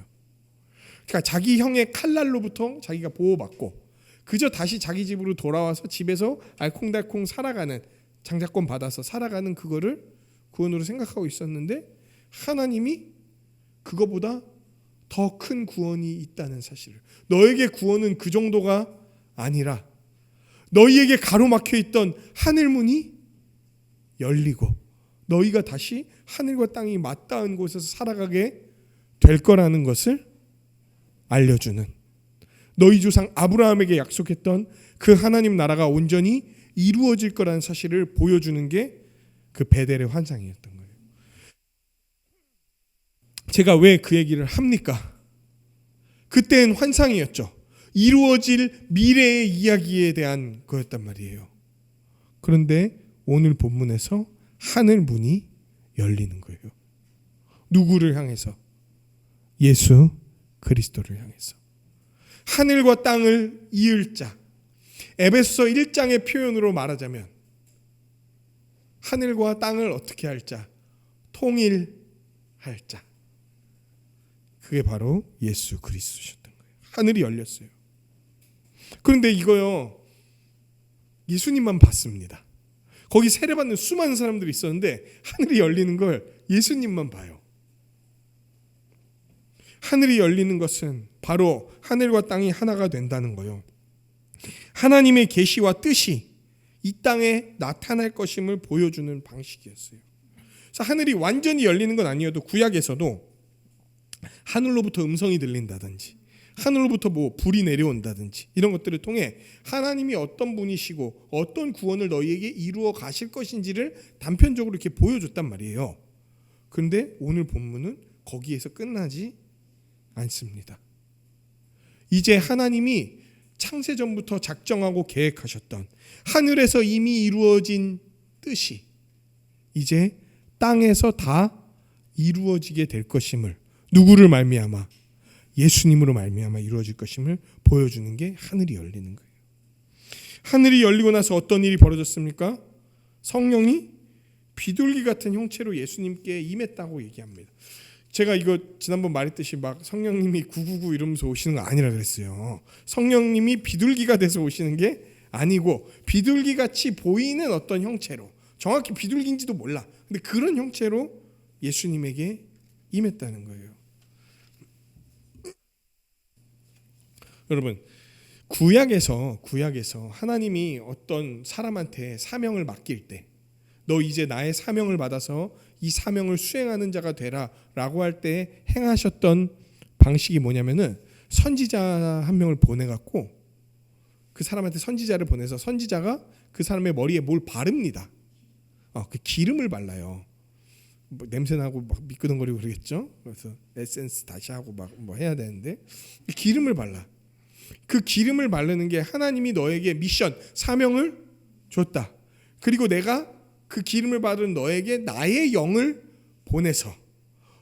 A: 그러니까 자기 형의 칼날로부터 자기가 보호받고 그저 다시 자기 집으로 돌아와서 집에서 알콩달콩 살아가는, 장자권 받아서 살아가는 그거를 구원으로 생각하고 있었는데, 하나님이 그거보다 더 큰 구원이 있다는 사실을, 너에게 구원은 그 정도가 아니라 너희에게 가로막혀 있던 하늘문이 열리고 너희가 다시 하늘과 땅이 맞닿은 곳에서 살아가게 될 거라는 것을 알려주는, 너희 조상 아브라함에게 약속했던 그 하나님 나라가 온전히 이루어질 거라는 사실을 보여주는 게 그 베델의 환상이었던 거예요. 제가 왜 그 얘기를 합니까? 그때는 환상이었죠. 이루어질 미래의 이야기에 대한 거였단 말이에요. 그런데 오늘 본문에서 하늘 문이 열리는 거예요. 누구를 향해서? 예수 그리스도를 향해서. 하늘과 땅을 이을 자, 에베소서 1장의 표현으로 말하자면 하늘과 땅을 어떻게 할 자? 통일할 자. 그게 바로 예수 그리스도셨던 거예요. 하늘이 열렸어요. 그런데 이거요, 예수님만 봤습니다. 거기 세례받는 수많은 사람들이 있었는데 하늘이 열리는 걸 예수님만 봐요. 하늘이 열리는 것은 바로 하늘과 땅이 하나가 된다는 거예요. 하나님의 계시와 뜻이 이 땅에 나타날 것임을 보여주는 방식이었어요. 그래서 하늘이 완전히 열리는 건 아니어도 구약에서도 하늘로부터 음성이 들린다든지 하늘로부터 뭐 불이 내려온다든지 이런 것들을 통해 하나님이 어떤 분이시고 어떤 구원을 너희에게 이루어 가실 것인지를 단편적으로 이렇게 보여줬단 말이에요. 그런데 오늘 본문은 거기에서 끝나지 않습니다. 이제 하나님이 창세전부터 작정하고 계획하셨던 하늘에서 이미 이루어진 뜻이 이제 땅에서 다 이루어지게 될 것임을, 누구를 말미암아? 예수님으로 말미암아 이루어질 것임을 보여주는 게 하늘이 열리는 거예요. 하늘이 열리고 나서 어떤 일이 벌어졌습니까? 성령이 비둘기 같은 형체로 예수님께 임했다고 얘기합니다. 제가 이거 지난번 말했듯이 막 성령님이 999 이러면서 오시는 거 아니라 그랬어요. 성령님이 비둘기가 돼서 오시는 게 아니고 비둘기 같이 보이는 어떤 형체로, 정확히 비둘기인지도 몰라, 근데 그런 형체로 예수님에게 임했다는 거예요. 여러분, 구약에서 하나님이 어떤 사람한테 사명을 맡길 때, 너 이제 나의 사명을 받아서 이 사명을 수행하는 자가 되라 라고 할 때 행하셨던 방식이 뭐냐면은 선지자 한 명을 보내갖고 그 사람한테 선지자를 보내서 선지자가 그 사람의 머리에 뭘 바릅니다. 그 기름을 발라요. 뭐 냄새나고 막 미끄덩거리고 그러겠죠. 그래서 에센스 다시 하고 막 뭐 해야 되는데 기름을 발라. 그 기름을 바르는 게 하나님이 너에게 미션, 사명을 줬다. 그리고 내가 그 기름을 받은 너에게 나의 영을 보내서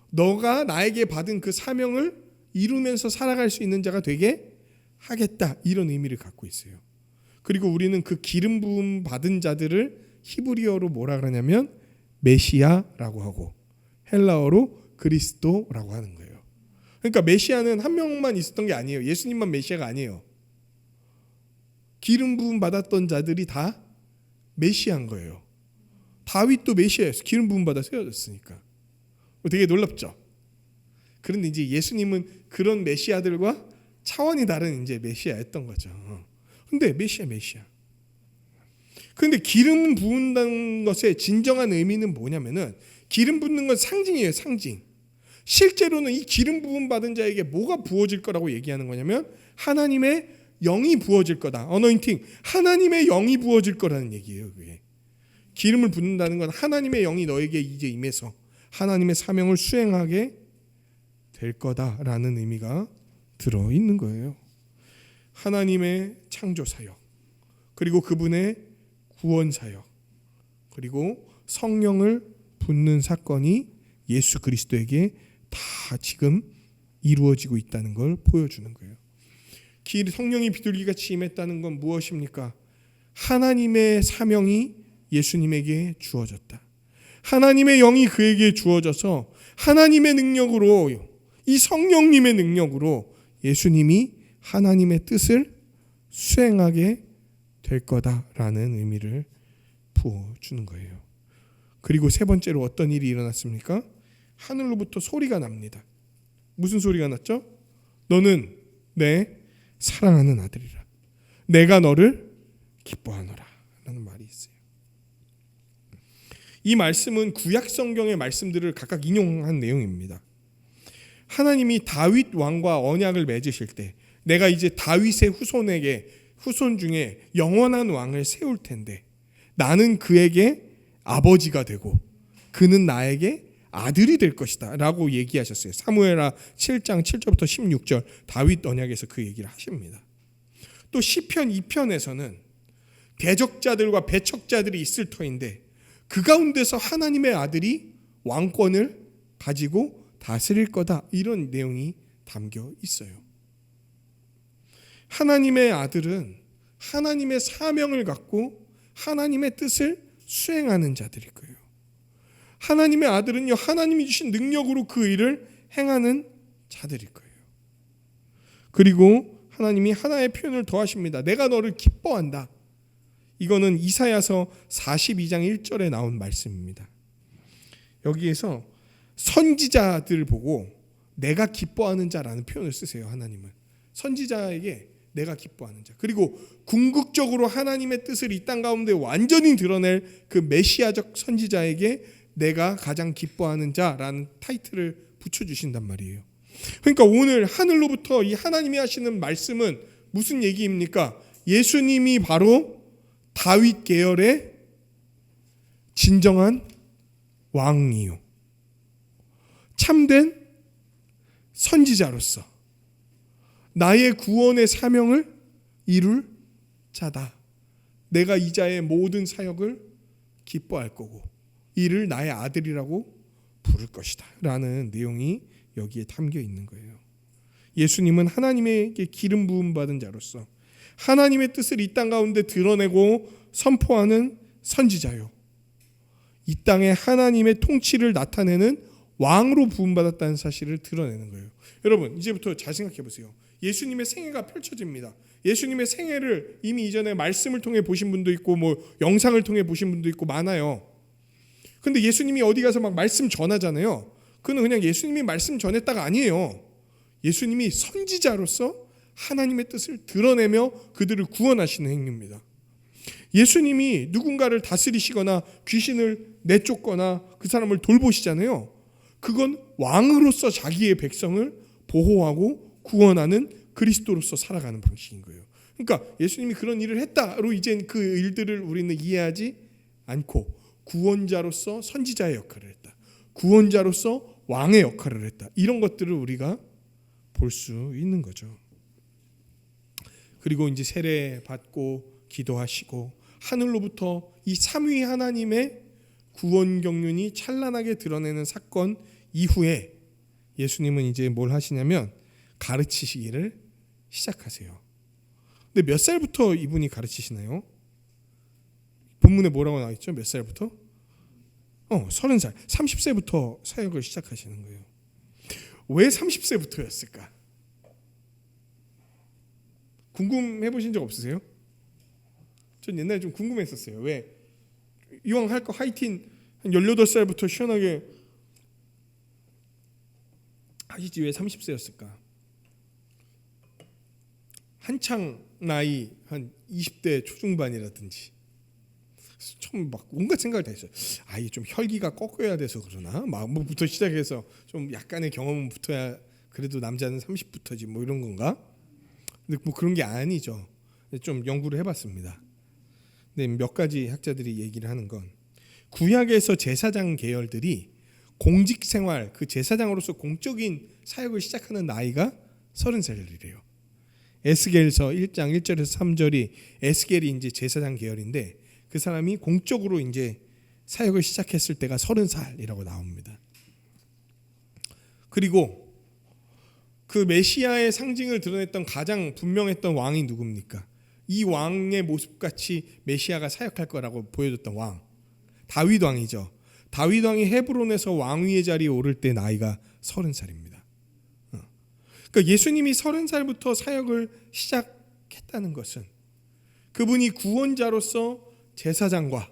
A: 너가 나에게 받은 그 사명을 이루면서 살아갈 수 있는 자가 되게 하겠다. 이런 의미를 갖고 있어요. 그리고 우리는 그 기름 부음 받은 자들을 히브리어로 뭐라 그러냐면 메시아라고 하고 헬라어로 그리스도라고 하는 거예요. 그러니까 메시아는 한 명만 있었던 게 아니에요. 예수님만 메시아가 아니에요. 기름 부음 받았던 자들이 다 메시아인 거예요. 다윗도 메시아였어. 기름 부음 받아 세워졌으니까. 되게 놀랍죠. 그런데 이제 예수님은 그런 메시아들과 차원이 다른 이제 메시아였던 거죠. 근데 메시아. 그런데 기름 부은다는 것의 진정한 의미는 뭐냐면은 기름 붓는 건 상징이에요, 상징. 실제로는 이 기름 부음 받은 자에게 뭐가 부어질 거라고 얘기하는 거냐면 하나님의 영이 부어질 거다. 어노인팅, 하나님의 영이 부어질 거라는 얘기예요. 그게. 기름을 붓는다는 건 하나님의 영이 너에게 이제 임해서 하나님의 사명을 수행하게 될 거다라는 의미가 들어있는 거예요. 하나님의 창조사역, 그리고 그분의 구원사역, 그리고 성령을 붓는 사건이 예수 그리스도에게 다 지금 이루어지고 있다는 걸 보여주는 거예요. 성령이 비둘기같이 임했다는 건 무엇입니까? 하나님의 사명이 예수님에게 주어졌다. 하나님의 영이 그에게 주어져서 하나님의 능력으로, 이 성령님의 능력으로 예수님이 하나님의 뜻을 수행하게 될 거다라는 의미를 부어주는 거예요. 그리고 세 번째로 어떤 일이 일어났습니까? 하늘로부터 소리가 납니다. 무슨 소리가 났죠? 너는 내 사랑하는 아들이라. 내가 너를 기뻐하노라 라는 말이 있어요. 이 말씀은 구약 성경의 말씀들을 각각 인용한 내용입니다. 하나님이 다윗 왕과 언약을 맺으실 때 내가 이제 다윗의 후손 중에 영원한 왕을 세울 텐데 나는 그에게 아버지가 되고 그는 나에게 아들이 될 것이다 라고 얘기하셨어요. 사무엘하 7장 7절부터 16절 다윗 언약에서 그 얘기를 하십니다. 또 시편 2편에서는 대적자들과 배척자들이 있을 터인데 그 가운데서 하나님의 아들이 왕권을 가지고 다스릴 거다, 이런 내용이 담겨 있어요. 하나님의 아들은 하나님의 사명을 갖고 하나님의 뜻을 수행하는 자들일 거예요. 하나님의 아들은요, 하나님이 주신 능력으로 그 일을 행하는 자들일 거예요. 그리고 하나님이 하나의 표현을 더하십니다. 내가 너를 기뻐한다. 이거는 이사야서 42장 1절에 나온 말씀입니다. 여기에서 선지자들을 보고 내가 기뻐하는 자라는 표현을 쓰세요. 하나님은 선지자에게 내가 기뻐하는 자, 그리고 궁극적으로 하나님의 뜻을 이 땅 가운데 완전히 드러낼 그 메시아적 선지자에게 내가 가장 기뻐하는 자라는 타이틀을 붙여주신단 말이에요. 그러니까 오늘 하늘로부터 이 하나님이 하시는 말씀은 무슨 얘기입니까? 예수님이 바로 다윗 계열의 진정한 왕이요, 참된 선지자로서 나의 구원의 사명을 이룰 자다. 내가 이 자의 모든 사역을 기뻐할 거고 이를 나의 아들이라고 부를 것이다 라는 내용이 여기에 담겨 있는 거예요. 예수님은 하나님에게 기름 부음 받은 자로서 하나님의 뜻을 이 땅 가운데 드러내고 선포하는 선지자요, 이 땅에 하나님의 통치를 나타내는 왕으로 부음받았다는 사실을 드러내는 거예요. 여러분 이제부터 잘 생각해 보세요. 예수님의 생애가 펼쳐집니다. 예수님의 생애를 이미 이전에 말씀을 통해 보신 분도 있고 영상을 통해 보신 분도 있고 많아요. 근데 예수님이 어디 가서 막 말씀 전하잖아요. 그는 그냥 예수님이 말씀 전했다가 아니에요. 예수님이 선지자로서 하나님의 뜻을 드러내며 그들을 구원하시는 행위입니다. 예수님이 누군가를 다스리시거나 귀신을 내쫓거나 그 사람을 돌보시잖아요. 그건 왕으로서 자기의 백성을 보호하고 구원하는 그리스도로서 살아가는 방식인 거예요. 그러니까 예수님이 그런 일을 했다로 이젠 그 일들을 우리는 이해하지 않고 구원자로서 선지자의 역할을 했다, 구원자로서 왕의 역할을 했다, 이런 것들을 우리가 볼 수 있는 거죠. 그리고 이제 세례 받고 기도하시고 하늘로부터 이 삼위 하나님의 구원 경륜이 찬란하게 드러내는 사건 이후에 예수님은 이제 뭘 하시냐면 가르치시기를 시작하세요. 근데 몇 살부터 이분이 가르치시나요? 본문에 뭐라고 나와 있죠? 몇 살부터? 30살, 30세부터 사역을 시작하시는 거예요. 왜 30세부터였을까? 궁금해 보신 적 없으세요? 전 옛날에 좀 궁금했었어요. 왜 이왕 할 거 하이틴 한 18살부터 시원하게 하시지 왜 30세였을까? 한창 나이 한 20대 초중반이라든지 처음 막 온갖 생각을 다 했어요. 이게 좀 혈기가 꺾여야 돼서 그러나 뭐부터 시작해서 좀 약간의 경험은 붙어야 그래도 남자는 30부터지 뭐 이런 건가? 근데 뭐 그런 게 아니죠. 좀 연구를 해봤습니다. 근데 몇 가지 학자들이 얘기를 하는 건 구약에서 제사장 계열들이 공직 생활, 그 제사장으로서 공적인 사역을 시작하는 나이가 30살이래요. 에스겔서 1장 1절에서 3절이 에스겔이 이제 제사장 계열인데 그 사람이 공적으로 이제 사역을 시작했을 때가 30살이라고 나옵니다. 그리고 그 메시아의 상징을 드러냈던 가장 분명했던 왕이 누굽니까? 이 왕의 모습같이 메시아가 사역할 거라고 보여줬던 왕, 다윗 왕이죠. 다윗 왕이 헤브론에서 왕위의 자리에 오를 때 나이가 30살입니다. 그러니까 예수님이 30살부터 사역을 시작했다는 것은 그분이 구원자로서 제사장과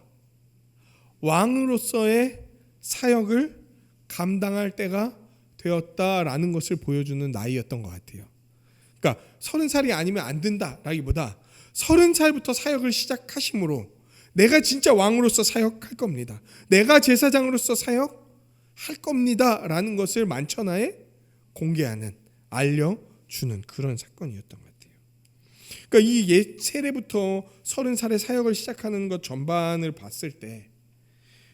A: 왕으로서의 사역을 감당할 때가 되었다라는 것을 보여주는 나이였던 것 같아요. 그러니까 30살이 아니면 안 된다라기보다 30살부터 사역을 시작하심으로 내가 진짜 왕으로서 사역할 겁니다, 내가 제사장으로서 사역할 겁니다 라는 것을 만천하에 공개하는, 알려주는 그런 사건이었던 것 같아요. 그러니까 이 세례부터 30살에 사역을 시작하는 것 전반을 봤을 때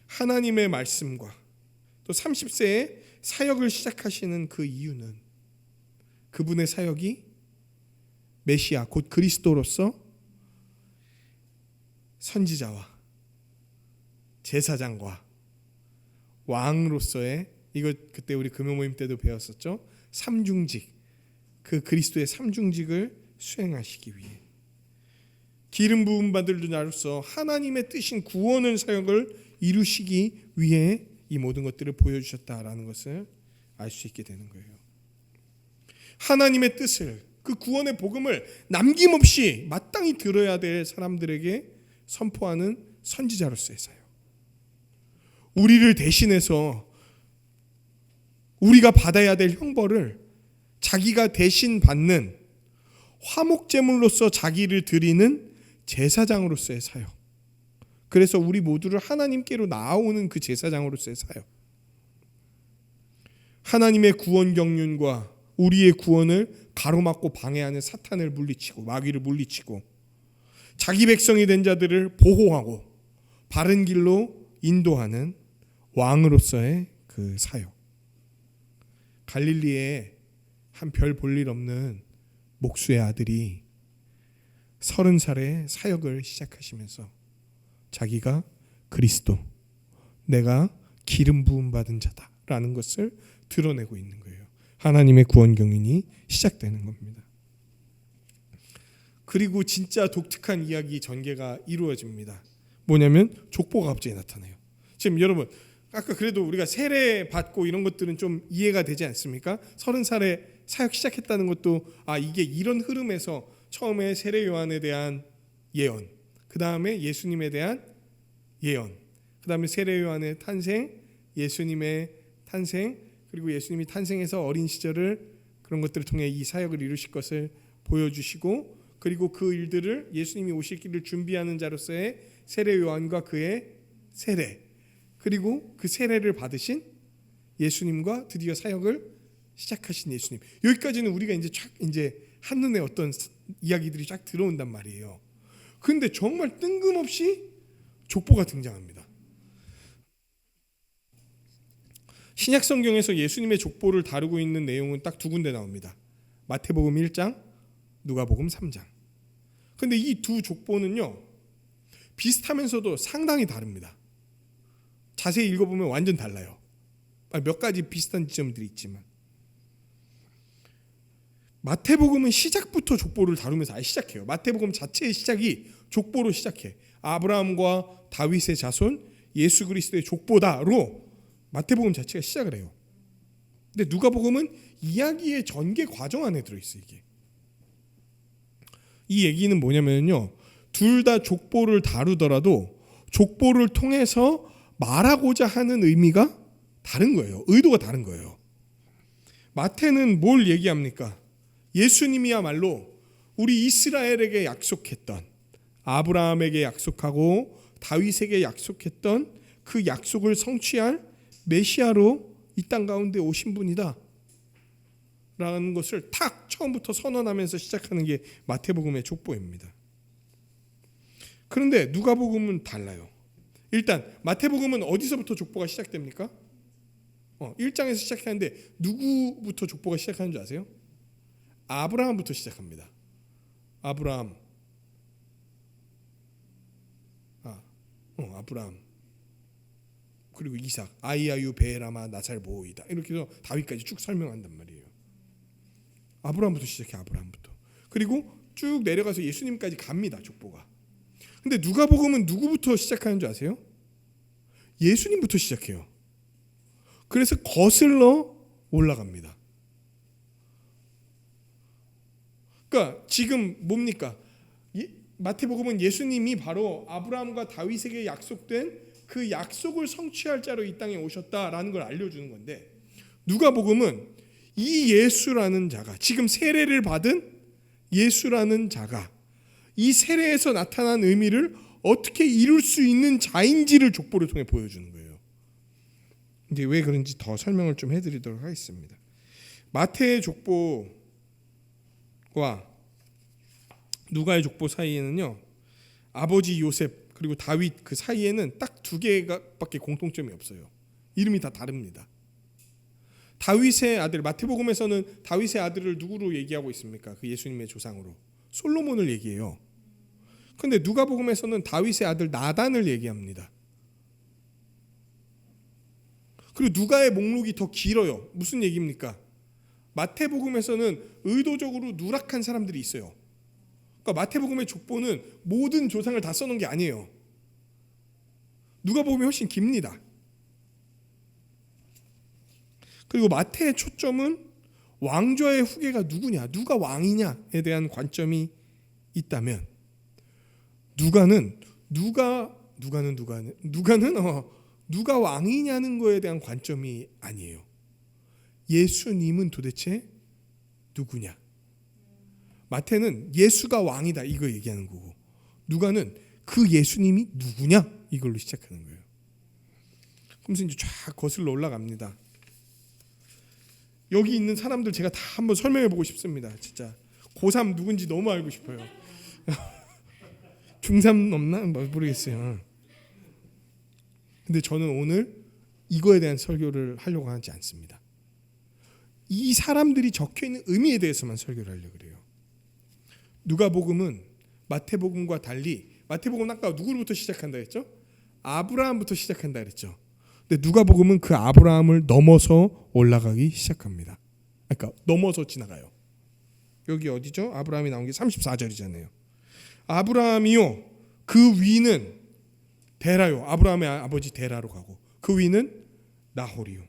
A: 하나님의 말씀과 또 30세에 사역을 시작하시는 그 이유는 그분의 사역이 메시아 곧 그리스도로서 선지자와 제사장과 왕으로서의, 이거 그때 우리 금요 모임 때도 배웠었죠, 삼중직, 그 그리스도의 삼중직을 수행하시기 위해 기름 부음 받을 자로서 하나님의 뜻인 구원의 사역을 이루시기 위해 이 모든 것들을 보여주셨다라는 것을 알 수 있게 되는 거예요. 하나님의 뜻을, 그 구원의 복음을 남김없이 마땅히 들어야 될 사람들에게 선포하는 선지자로서의 사역. 우리를 대신해서 우리가 받아야 될 형벌을 자기가 대신 받는 화목제물로서 자기를 드리는 제사장으로서의 사역. 그래서 우리 모두를 하나님께로 나아오는 그 제사장으로서의 사역. 하나님의 구원 경륜과 우리의 구원을 가로막고 방해하는 사탄을 물리치고 마귀를 물리치고 자기 백성이 된 자들을 보호하고 바른 길로 인도하는 왕으로서의 그 사역. 갈릴리에 한 별 볼 일 없는 목수의 아들이 30살에 사역을 시작하시면서 자기가 그리스도, 내가 기름 부음 받은 자다라는 것을 드러내고 있는 거예요. 하나님의 구원 경륜이 시작되는 겁니다. 그리고 진짜 독특한 이야기 전개가 이루어집니다. 뭐냐면 족보가 갑자기 나타나요. 지금 여러분 아까 그래도 우리가 세례 받고 이런 것들은 좀 이해가 되지 않습니까? 30살에 사역 시작했다는 것도 이게 이런 흐름에서 처음에 세례 요한에 대한 예언, 그 다음에 예수님에 대한 예언, 그 다음에 세례 요한의 탄생, 예수님의 탄생, 그리고 예수님이 탄생해서 어린 시절을 그런 것들을 통해 이 사역을 이루실 것을 보여주시고, 그리고 그 일들을 예수님이 오실 길을 준비하는 자로서의 세례 요한과 그의 세례, 그리고 그 세례를 받으신 예수님과 드디어 사역을 시작하신 예수님. 여기까지는 우리가 이제 한눈에 어떤 이야기들이 쫙 들어온단 말이에요. 그런데 정말 뜬금없이 족보가 등장합니다. 신약 성경에서 예수님의 족보를 다루고 있는 내용은 딱 두 군데 나옵니다. 마태복음 1장, 누가복음 3장. 그런데 이 두 족보는요, 비슷하면서도 상당히 다릅니다. 자세히 읽어보면 완전 달라요. 몇 가지 비슷한 지점들이 있지만, 마태복음은 시작부터 족보를 다루면서 아예 시작해요. 마태복음 자체의 시작이 족보로 시작해. 아브라함과 다윗의 자손, 예수 그리스도의 족보다로 마태복음 자체가 시작을 해요. 근데 누가복음은 이야기의 전개 과정 안에 들어있어요. 이게. 이 얘기는 뭐냐면요, 둘 다 족보를 다루더라도 족보를 통해서 말하고자 하는 의미가 다른 거예요. 의도가 다른 거예요. 마태는 뭘 얘기합니까? 예수님이야말로 우리 이스라엘에게 약속했던, 아브라함에게 약속하고 다윗에게 약속했던 그 약속을 성취할 메시아로 이 땅 가운데 오신 분이다 라는 것을 탁 처음부터 선언하면서 시작하는 게 마태복음의 족보입니다. 그런데 누가복음은 달라요. 일단 마태복음은 어디서부터 족보가 시작됩니까? 1장에서 시작하는데 누구부터 족보가 시작하는 줄 아세요? 아브라함부터 시작합니다. 아브라함. 아브라함. 그리고 이삭, 아이아유 베에라마 나살 보이다. 이렇게 해서 다윗까지 쭉 설명한단 말이에요. 아브라함부터 시작해. 아브라함부터. 그리고 쭉 내려가서 예수님까지 갑니다. 족보가. 근데 누가복음은 누구부터 시작하는 줄 아세요? 예수님부터 시작해요. 그래서 거슬러 올라갑니다. 그러니까 지금 뭡니까? 마태복음은 예수님이 바로 아브라함과 다윗에게 약속된 그 약속을 성취할 자로 이 땅에 오셨다라는 걸 알려주는 건데, 누가복음은 이 예수라는 자가, 지금 세례를 받은 예수라는 자가 이 세례에서 나타난 의미를 어떻게 이룰 수 있는 자인지를 족보를 통해 보여주는 거예요. 이제 왜 그런지 더 설명을 좀 해드리도록 하겠습니다. 마태의 족보와 누가의 족보 사이에는요, 아버지 요셉 그리고 다윗 그 사이에는 딱 두 개밖에 공통점이 없어요. 이름이 다 다릅니다. 다윗의 아들, 마태복음에서는 다윗의 아들을 누구로 얘기하고 있습니까? 그 예수님의 조상으로 솔로몬을 얘기해요. 그런데 누가복음에서는 다윗의 아들 나단을 얘기합니다. 그리고 누가의 목록이 더 길어요. 무슨 얘기입니까? 마태복음에서는 의도적으로 누락한 사람들이 있어요. 그러니까 마태복음의 족보는 모든 조상을 다 써놓은 게 아니에요. 누가복음이 훨씬 깁니다. 그리고 마태의 초점은 왕좌의 후계가 누구냐, 누가 왕이냐에 대한 관점이 있다면 누가 왕이냐는 거에 대한 관점이 아니에요. 예수님은 도대체 누구냐? 마태는 예수가 왕이다 이거 얘기하는 거고, 누가는 그 예수님이 누구냐 이걸로 시작하는 거예요. 그러면서 이제 쫙 거슬러 올라갑니다. 여기 있는 사람들 제가 다 한번 설명해 보고 싶습니다. 진짜 고3 누군지 너무 알고 싶어요. 중3 없나? 모르겠어요. 근데 저는 오늘 이거에 대한 설교를 하려고 하지 않습니다. 이 사람들이 적혀있는 의미에 대해서만 설교를 하려고 그래요. 누가복음은 마태복음과 달리, 마태복음은 아까 누구로부터 시작한다 했죠? 아브라함부터 시작한다 그랬죠. 근데 누가복음은 그 아브라함을 넘어서 올라가기 시작합니다. 그러니까 넘어서 지나가요. 여기 어디죠? 아브라함이 나온 게 34절이잖아요. 아브라함이요 그 위는 데라요. 아브라함의 아버지 데라로 가고, 그 위는 나홀이요.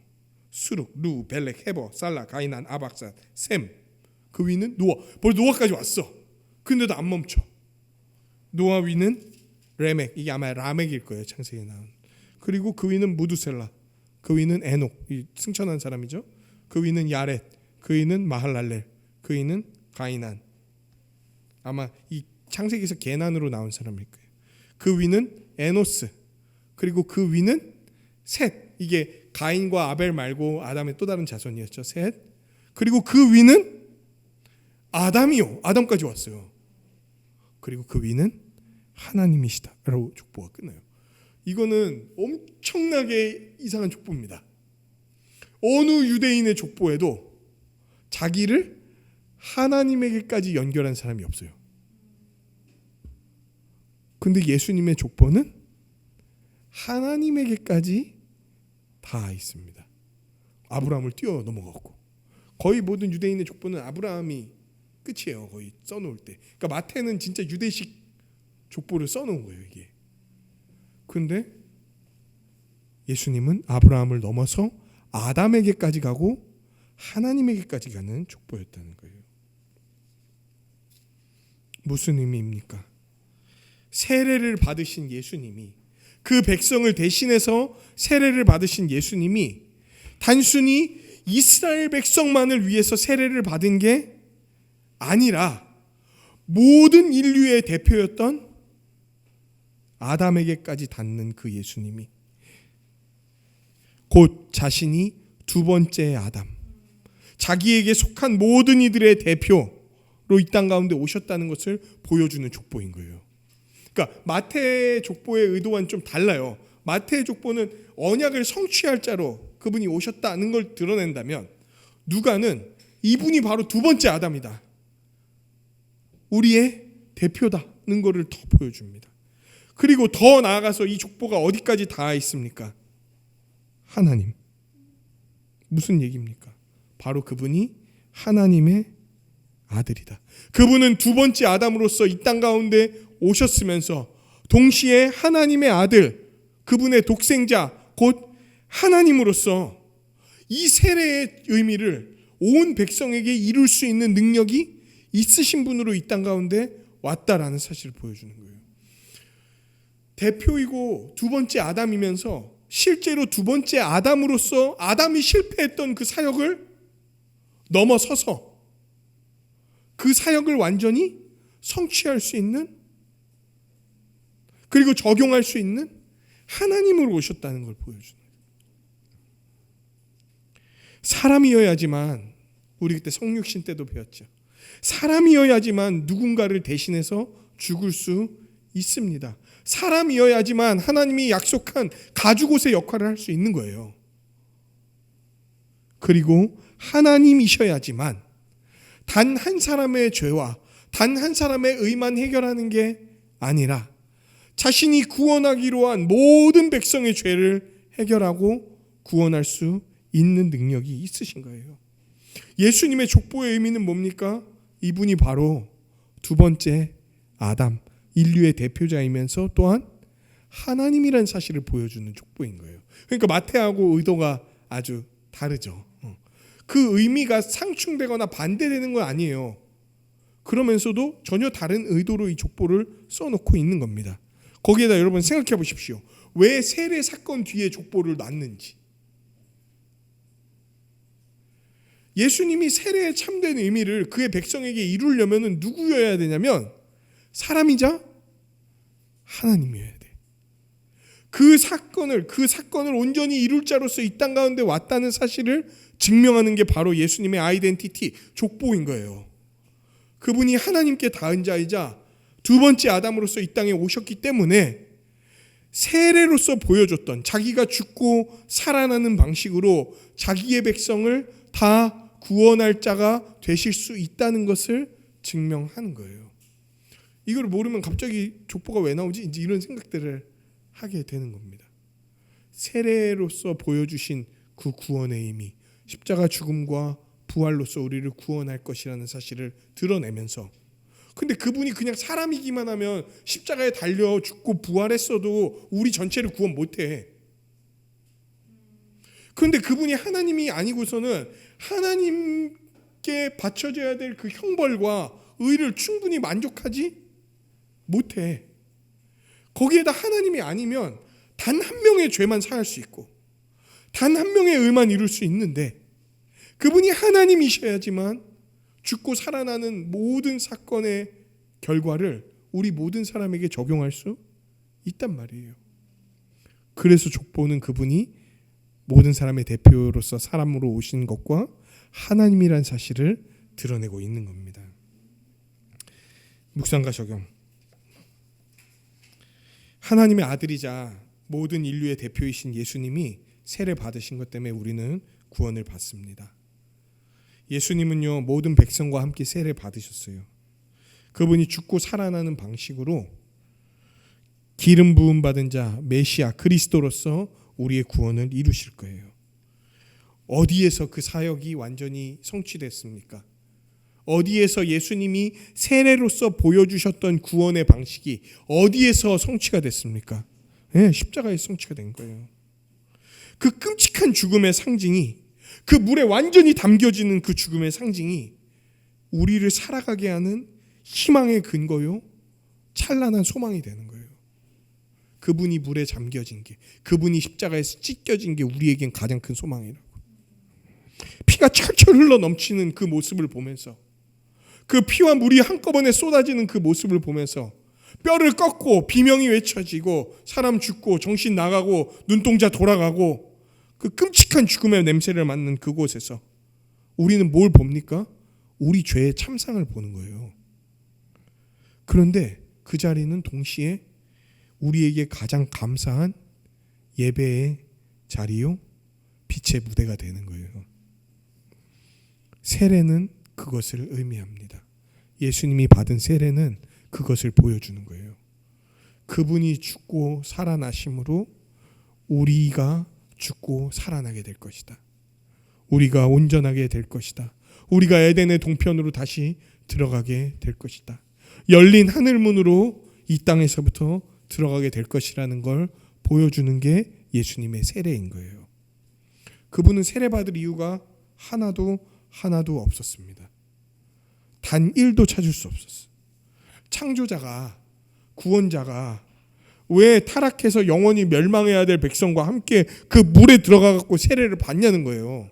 A: 수룩, 루, 벨렉, 헤버, 살라, 가이난, 아박산, 셈. 그 위는 노아. 벌써 노아까지 왔어. 근데도 안 멈춰. 노아 위는 레멕. 이게 아마 라멕일 거예요. 창세기에 나온. 그리고 그 위는 무두셀라. 그 위는 에녹. 이 승천한 사람이죠. 그 위는 야렛. 그 위는 마할랄렐. 그 위는 가이난. 아마 이 창세기에서 게난으로 나온 사람일 거예요. 그 위는 에노스. 그리고 그 위는 셋. 이게 가인과 아벨 말고 아담의 또 다른 자손이었죠. 셋. 그리고 그 위는 아담이요. 아담까지 왔어요. 그리고 그 위는 하나님이시다 라고 족보가 끝나요. 이거는 엄청나게 이상한 족보입니다. 어느 유대인의 족보에도 자기를 하나님에게까지 연결한 사람이 없어요. 근데 예수님의 족보는 하나님에게까지 다 있습니다. 아브라함을 뛰어 넘어갔고, 거의 모든 유대인의 족보는 아브라함이 끝이에요. 거의 써놓을 때. 그러니까 마태는 진짜 유대식 족보를 써놓은 거예요. 이게. 그런데 예수님은 아브라함을 넘어서 아담에게까지 가고 하나님에게까지 가는 족보였다는 거예요. 무슨 의미입니까? 세례를 받으신 예수님이, 그 백성을 대신해서 세례를 받으신 예수님이 단순히 이스라엘 백성만을 위해서 세례를 받은 게 아니라 모든 인류의 대표였던 아담에게까지 닿는 그 예수님이 곧 자신이 두 번째 아담, 자기에게 속한 모든 이들의 대표로 이 땅 가운데 오셨다는 것을 보여주는 족보인 거예요. 그러니까 마태의 족보의 의도와는 좀 달라요. 마태의 족보는 언약을 성취할 자로 그분이 오셨다는 걸 드러낸다면, 누가는 이분이 바로 두 번째 아담이다, 우리의 대표다는 것을 더 보여줍니다. 그리고 더 나아가서 이 족보가 어디까지 닿아 있습니까? 하나님. 무슨 얘기입니까? 바로 그분이 하나님의 아들이다. 그분은 두 번째 아담으로서 이 땅 가운데 오셨으면서 동시에 하나님의 아들, 그분의 독생자 곧 하나님으로서 이 세례의 의미를 온 백성에게 이룰 수 있는 능력이 있으신 분으로 이 땅 가운데 왔다라는 사실을 보여주는 거예요. 대표이고 두 번째 아담이면서 실제로 두 번째 아담으로서 아담이 실패했던 그 사역을 넘어서서 그 사역을 완전히 성취할 수 있는, 그리고 적용할 수 있는 하나님으로 오셨다는 걸 보여주는 거예요. 사람이어야지만, 우리 그때 성육신 때도 배웠죠. 사람이어야지만 누군가를 대신해서 죽을 수 있습니다. 사람이어야지만 하나님이 약속한 가죽옷의 역할을 할 수 있는 거예요. 그리고 하나님이셔야지만 단 한 사람의 죄와 단 한 사람의 의만 해결하는 게 아니라 자신이 구원하기로 한 모든 백성의 죄를 해결하고 구원할 수 있는 능력이 있으신 거예요. 예수님의 족보의 의미는 뭡니까? 이분이 바로 두 번째 아담, 인류의 대표자이면서 또한 하나님이라는 사실을 보여주는 족보인 거예요. 그러니까 마태하고 의도가 아주 다르죠. 그 의미가 상충되거나 반대되는 건 아니에요. 그러면서도 전혀 다른 의도로 이 족보를 써놓고 있는 겁니다. 거기에다 여러분 생각해 보십시오. 왜 세례 사건 뒤에 족보를 놨는지. 예수님이 세례의 참된 의미를 그의 백성에게 이루려면 누구여야 되냐면 사람이자 하나님이어야 돼. 그 사건을 온전히 이룰 자로서 이 땅 가운데 왔다는 사실을 증명하는 게 바로 예수님의 아이덴티티, 족보인 거예요. 그분이 하나님께 닿은 자이자 두 번째 아담으로서 이 땅에 오셨기 때문에 세례로서 보여줬던 자기가 죽고 살아나는 방식으로 자기의 백성을 다 구원할 자가 되실 수 있다는 것을 증명하는 거예요. 이걸 모르면 갑자기 족보가 왜 나오지? 이제 이런 생각들을 하게 되는 겁니다. 세례로서 보여주신 그 구원의 의미, 십자가 죽음과 부활로서 우리를 구원할 것이라는 사실을 드러내면서, 근데 그분이 그냥 사람이기만 하면 십자가에 달려 죽고 부활했어도 우리 전체를 구원 못해. 그런데 그분이 하나님이 아니고서는 하나님께 바쳐져야 될 그 형벌과 의를 충분히 만족하지 못해. 거기에다 하나님이 아니면 단 한 명의 죄만 사할 수 있고 단 한 명의 의만 이룰 수 있는데, 그분이 하나님이셔야지만 죽고 살아나는 모든 사건의 결과를 우리 모든 사람에게 적용할 수 있단 말이에요. 그래서 족보는 그분이 모든 사람의 대표로서 사람으로 오신 것과 하나님이란 사실을 드러내고 있는 겁니다. 묵상과 적용. 하나님의 아들이자 모든 인류의 대표이신 예수님이 세례 받으신 것 때문에 우리는 구원을 받습니다. 예수님은요, 모든 백성과 함께 세례 받으셨어요. 그분이 죽고 살아나는 방식으로 기름 부음 받은 자 메시아 그리스도로서 우리의 구원을 이루실 거예요. 어디에서 그 사역이 완전히 성취됐습니까? 어디에서 예수님이 세례로서 보여주셨던 구원의 방식이 어디에서 성취가 됐습니까? 네, 십자가에서 성취가 된 거예요. 그 끔찍한 죽음의 상징이, 그 물에 완전히 담겨지는 그 죽음의 상징이 우리를 살아가게 하는 희망의 근거요, 찬란한 소망이 되는 거예요. 그분이 물에 잠겨진 게, 그분이 십자가에서 찢겨진 게 우리에겐 가장 큰 소망이라고. 피가 철철 흘러 넘치는 그 모습을 보면서, 그 피와 물이 한꺼번에 쏟아지는 그 모습을 보면서 뼈를 꺾고 비명이 외쳐지고 사람 죽고 정신 나가고 눈동자 돌아가고 그 끔찍한 죽음의 냄새를 맡는 그곳에서 우리는 뭘 봅니까? 우리 죄의 참상을 보는 거예요. 그런데 그 자리는 동시에 우리에게 가장 감사한 예배의 자리요, 빛의 무대가 되는 거예요. 세례는 그것을 의미합니다. 예수님이 받은 세례는 그것을 보여주는 거예요. 그분이 죽고 살아나심으로 우리가 죽고 살아나게 될 것이다. 우리가 온전하게 될 것이다. 우리가 에덴의 동편으로 다시 들어가게 될 것이다. 열린 하늘문으로 이 땅에서부터 들어가게 될 것이라는 걸 보여주는 게 예수님의 세례인 거예요. 그분은 세례받을 이유가 하나도 없었습니다. 단 1도 찾을 수 없었어요. 창조자가, 구원자가 왜 타락해서 영원히 멸망해야 될 백성과 함께 그 물에 들어가갖고 세례를 받냐는 거예요.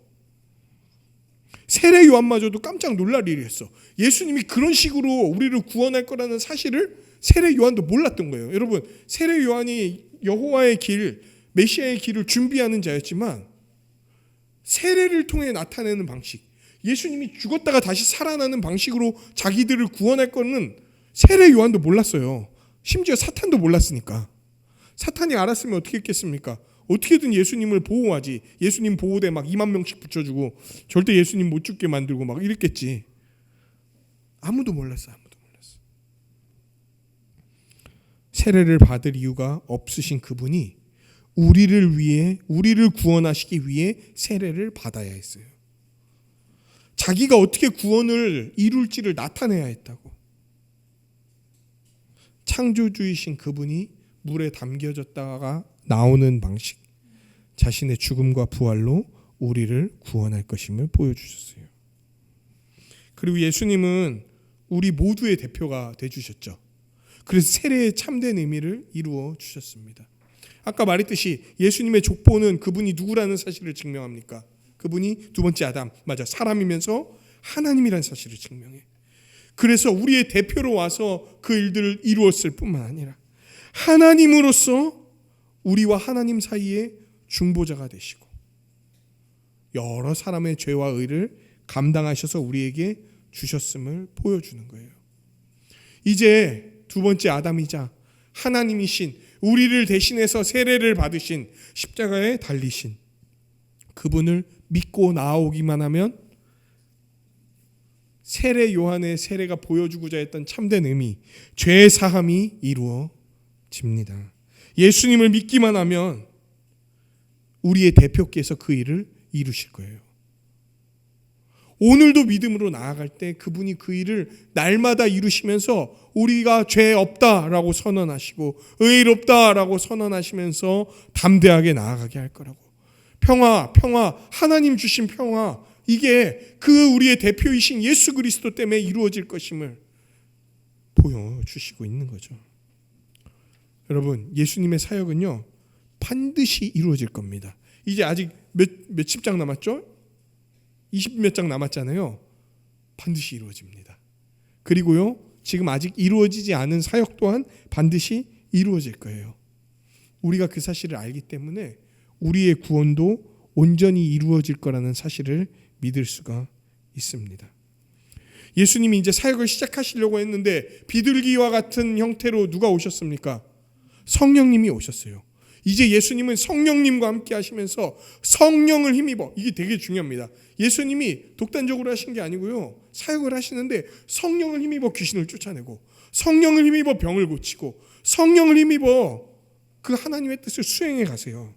A: 세례 요한마저도 깜짝 놀랄 일이었어. 예수님이 그런 식으로 우리를 구원할 거라는 사실을 세례 요한도 몰랐던 거예요. 여러분, 세례 요한이 여호와의 길, 메시아의 길을 준비하는 자였지만 세례를 통해 나타내는 방식, 예수님이 죽었다가 다시 살아나는 방식으로 자기들을 구원할 거는 세례 요한도 몰랐어요. 심지어 사탄도 몰랐으니까. 사탄이 알았으면 어떻게 했겠습니까? 어떻게든 예수님을 보호하지. 예수님 보호대 막 2만 명씩 붙여주고 절대 예수님 못 죽게 만들고 막 이랬겠지. 아무도 몰랐어. 세례를 받을 이유가 없으신 그분이 우리를 위해, 우리를 구원하시기 위해 세례를 받아야 했어요. 자기가 어떻게 구원을 이룰지를 나타내야 했다고. 창조주이신 그분이 물에 담겨졌다가 나오는 방식, 자신의 죽음과 부활로 우리를 구원할 것임을 보여주셨어요. 그리고 예수님은 우리 모두의 대표가 되주셨죠. 그래서 세례의 참된 의미를 이루어 주셨습니다. 아까 말했듯이 예수님의 족보는 그분이 누구라는 사실을 증명합니까? 그분이 두 번째 아담, 맞아, 사람이면서 하나님이라는 사실을 증명해. 그래서 우리의 대표로 와서 그 일들을 이루었을 뿐만 아니라 하나님으로서 우리와 하나님 사이에 중보자가 되시고 여러 사람의 죄와 의를 감당하셔서 우리에게 주셨음을 보여주는 거예요. 이제 두 번째 아담이자 하나님이신 우리를 대신해서 세례를 받으신 십자가에 달리신 그분을 믿고 나아오기만 하면 세례 요한의 세례가 보여주고자 했던 참된 의미, 죄 사함이 이루어집니다. 예수님을 믿기만 하면 우리의 대표께서 그 일을 이루실 거예요. 오늘도 믿음으로 나아갈 때 그분이 그 일을 날마다 이루시면서 우리가 죄 없다라고 선언하시고 의롭다라고 선언하시면서 담대하게 나아가게 할 거라고. 평화, 하나님 주신 평화, 이게 그 우리의 대표이신 예수 그리스도 때문에 이루어질 것임을 보여주시고 있는 거죠. 여러분, 예수님의 사역은요 반드시 이루어질 겁니다. 이제 아직 몇십 장 남았죠? 20몇 장 남았잖아요. 반드시 이루어집니다. 그리고요, 지금 아직 이루어지지 않은 사역 또한 반드시 이루어질 거예요. 우리가 그 사실을 알기 때문에 우리의 구원도 온전히 이루어질 거라는 사실을 믿을 수가 있습니다. 예수님이 이제 사역을 시작하시려고 했는데 비둘기와 같은 형태로 누가 오셨습니까? 성령님이 오셨어요. 이제 예수님은 성령님과 함께 하시면서 성령을 힘입어, 이게 되게 중요합니다. 예수님이 독단적으로 하신 게 아니고요, 사역을 하시는데 성령을 힘입어 귀신을 쫓아내고 성령을 힘입어 병을 고치고 성령을 힘입어 그 하나님의 뜻을 수행해 가세요.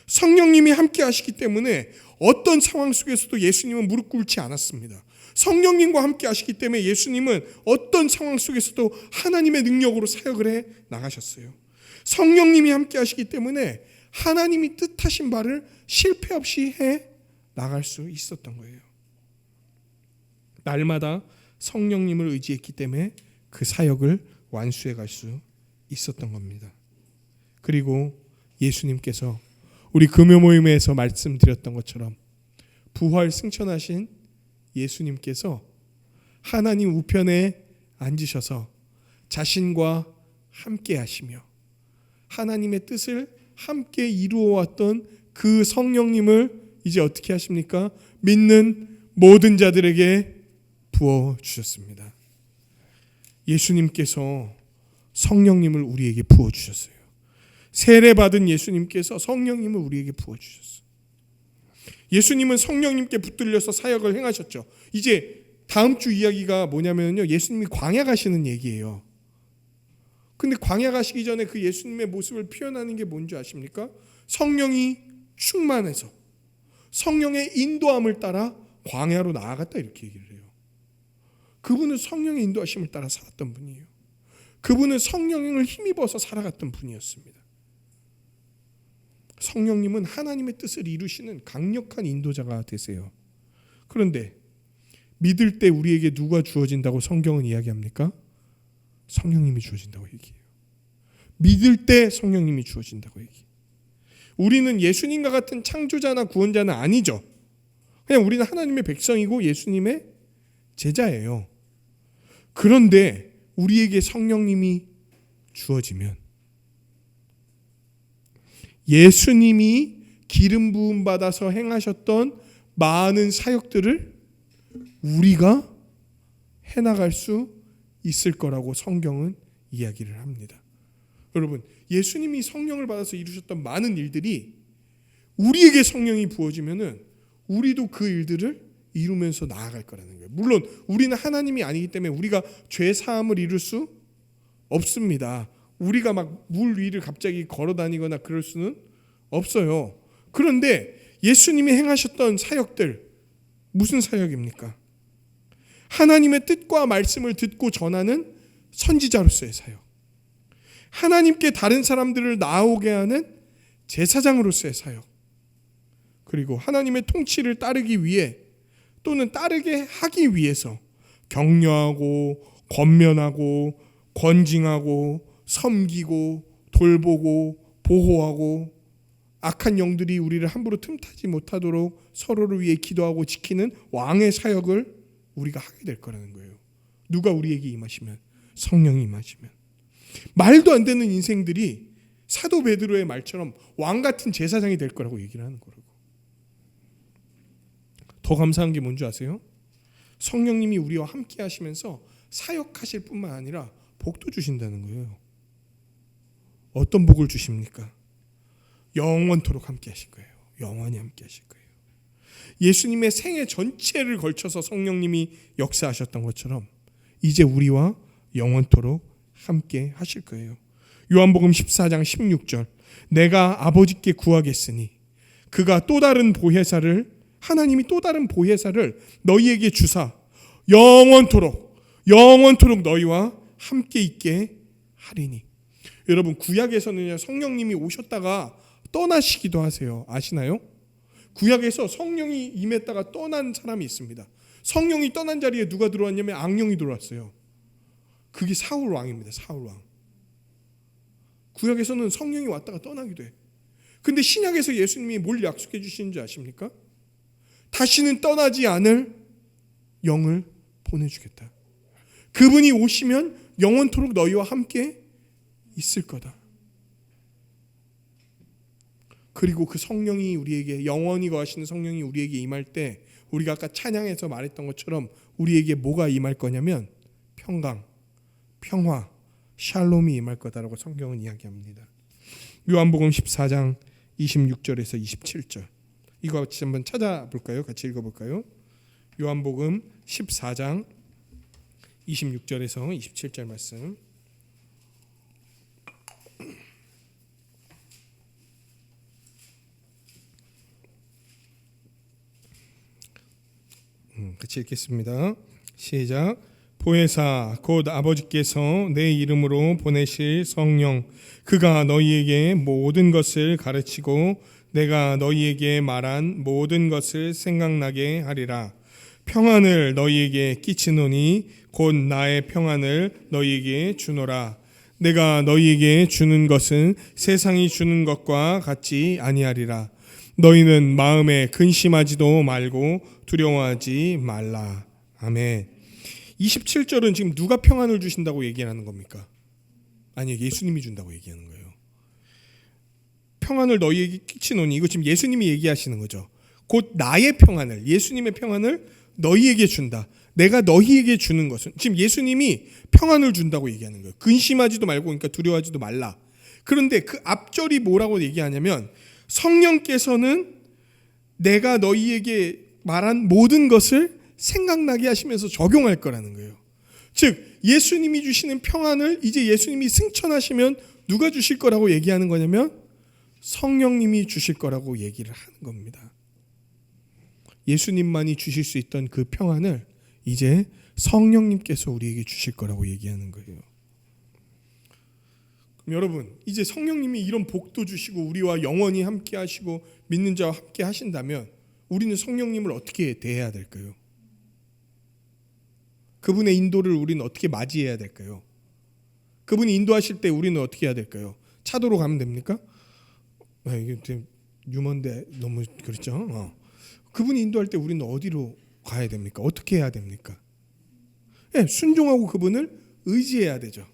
A: 성령님이 함께 하시기 때문에 어떤 상황 속에서도 예수님은 무릎 꿇지 않았습니다. 성령님과 함께 하시기 때문에 예수님은 어떤 상황 속에서도 하나님의 능력으로 사역을 해 나가셨어요. 성령님이 함께 하시기 때문에 하나님이 뜻하신 바를 실패 없이 해 나갈 수 있었던 거예요. 날마다 성령님을 의지했기 때문에 그 사역을 완수해 갈 수 있었던 겁니다. 그리고 예수님께서 우리 금요 모임에서 말씀드렸던 것처럼 부활 승천하신 예수님께서 하나님 우편에 앉으셔서 자신과 함께 하시며 하나님의 뜻을 함께 이루어왔던 그 성령님을 이제 어떻게 하십니까? 믿는 모든 자들에게 부어주셨습니다. 예수님께서 성령님을 우리에게 부어주셨어요. 세례받은 예수님께서 성령님을 우리에게 부어주셨어요. 예수님은 성령님께 붙들려서 사역을 행하셨죠. 이제 다음 주 이야기가 뭐냐면요, 예수님이 광야 가시는 얘기예요. 근데 광야 가시기 전에 그 예수님의 모습을 표현하는 게 뭔지 아십니까? 성령이 충만해서 성령의 인도함을 따라 광야로 나아갔다, 이렇게 얘기를 해요. 그분은 성령의 인도하심을 따라 살았던 분이에요. 그분은 성령을 힘입어서 살아갔던 분이었습니다. 성령님은 하나님의 뜻을 이루시는 강력한 인도자가 되세요. 그런데 믿을 때 우리에게 누가 주어진다고 성경은 이야기합니까? 성령님이 주어진다고 얘기해요. 믿을 때 성령님이 주어진다고 얘기해요. 우리는 예수님과 같은 창조자나 구원자는 아니죠. 그냥 우리는 하나님의 백성이고 예수님의 제자예요. 그런데 우리에게 성령님이 주어지면 예수님이 기름 부음 받아서 행하셨던 많은 사역들을 우리가 해나갈 수 있을 거라고 성경은 이야기를 합니다. 여러분, 예수님이 성령을 받아서 이루셨던 많은 일들이 우리에게 성령이 부어지면은 우리도 그 일들을 이루면서 나아갈 거라는 거예요. 물론 우리는 하나님이 아니기 때문에 우리가 죄 사함을 이룰 수 없습니다. 우리가 막 물 위를 갑자기 걸어 다니거나 그럴 수는 없어요. 그런데 예수님이 행하셨던 사역들, 무슨 사역입니까? 하나님의 뜻과 말씀을 듣고 전하는 선지자로서의 사역, 하나님께 다른 사람들을 나아오게 하는 제사장으로서의 사역, 그리고 하나님의 통치를 따르기 위해 또는 따르게 하기 위해서 격려하고 권면하고 권징하고 섬기고 돌보고 보호하고 악한 영들이 우리를 함부로 틈타지 못하도록 서로를 위해 기도하고 지키는 왕의 사역을 우리가 하게 될 거라는 거예요. 누가 우리에게 임하시면? 성령이 임하시면. 말도 안 되는 인생들이 사도 베드로의 말처럼 왕 같은 제사장이 될 거라고 얘기를 하는 거라고. 더 감사한 게 뭔지 아세요? 성령님이 우리와 함께 하시면서 사역하실 뿐만 아니라 복도 주신다는 거예요. 어떤 복을 주십니까? 영원토록 함께 하실 거예요. 영원히 함께 하실 거예요. 예수님의 생애 전체를 걸쳐서 성령님이 역사하셨던 것처럼 이제 우리와 영원토록 함께 하실 거예요. 요한복음 14장 16절, 내가 아버지께 구하겠으니 그가 또 다른 보혜사를, 하나님이 또 다른 보혜사를 너희에게 주사 영원토록 너희와 함께 있게 하리니. 여러분, 구약에서는 성령님이 오셨다가 떠나시기도 하세요. 아시나요? 구약에서 성령이 임했다가 떠난 사람이 있습니다. 성령이 떠난 자리에 누가 들어왔냐면 악령이 들어왔어요. 그게 사울 왕입니다. 사울 왕. 구약에서는 성령이 왔다가 떠나기도 해. 근데 신약에서 예수님이 뭘 약속해 주시는지 아십니까? 다시는 떠나지 않을 영을 보내주겠다. 그분이 오시면 영원토록 너희와 함께 있을 거다. 그리고 그 성령이 우리에게, 영원히 거하시는 성령이 우리에게 임할 때 우리가 아까 찬양에서 말했던 것처럼 우리에게 뭐가 임할 거냐면 평강, 평화, 샬롬이 임할 거다라고 성경은 이야기합니다. 요한복음 14장 26절에서 27절, 이거 같이 한번 찾아볼까요? 같이 읽어볼까요? 요한복음 14장 26절에서 27절 말씀. 같이 읽겠습니다. 시작. 보혜사 곧 아버지께서 내 이름으로 보내실 성령, 그가 너희에게 모든 것을 가르치고 내가 너희에게 말한 모든 것을 생각나게 하리라. 평안을 너희에게 끼치노니 곧 나의 평안을 너희에게 주노라. 내가 너희에게 주는 것은 세상이 주는 것과 같지 아니하리라. 너희는 마음에 근심하지도 말고 두려워하지 말라. 아멘. 27절은 지금 누가 평안을 주신다고 얘기하는 겁니까? 아니요, 예수님이 준다고 얘기하는 거예요. 평안을 너희에게 끼치노니, 이거 지금 예수님이 얘기하시는 거죠. 곧 나의 평안을, 예수님의 평안을 너희에게 준다. 내가 너희에게 주는 것은, 지금 예수님이 평안을 준다고 얘기하는 거예요. 근심하지도 말고, 그러니까 두려워하지도 말라. 그런데 그 앞절이 뭐라고 얘기하냐면 성령께서는 내가 너희에게 말한 모든 것을 생각나게 하시면서 적용할 거라는 거예요. 즉 예수님이 주시는 평안을 이제 예수님이 승천하시면 누가 주실 거라고 얘기하는 거냐면 성령님이 주실 거라고 얘기를 하는 겁니다. 예수님만이 주실 수 있던 그 평안을 이제 성령님께서 우리에게 주실 거라고 얘기하는 거예요. 그럼 여러분, 이제 성령님이 이런 복도 주시고 우리와 영원히 함께 하시고 믿는 자와 함께 하신다면 우리는 성령님을 어떻게 대해야 될까요? 그분의 인도를 우리는 어떻게 맞이해야 될까요? 그분이 인도하실 때 우리는 어떻게 해야 될까요? 차도로 가면 됩니까? 이게 좀 유머인데 너무 그렇죠? 그분이 인도할 때 우리는 어디로 가야 됩니까? 어떻게 해야 됩니까? 네, 순종하고 그분을 의지해야 되죠.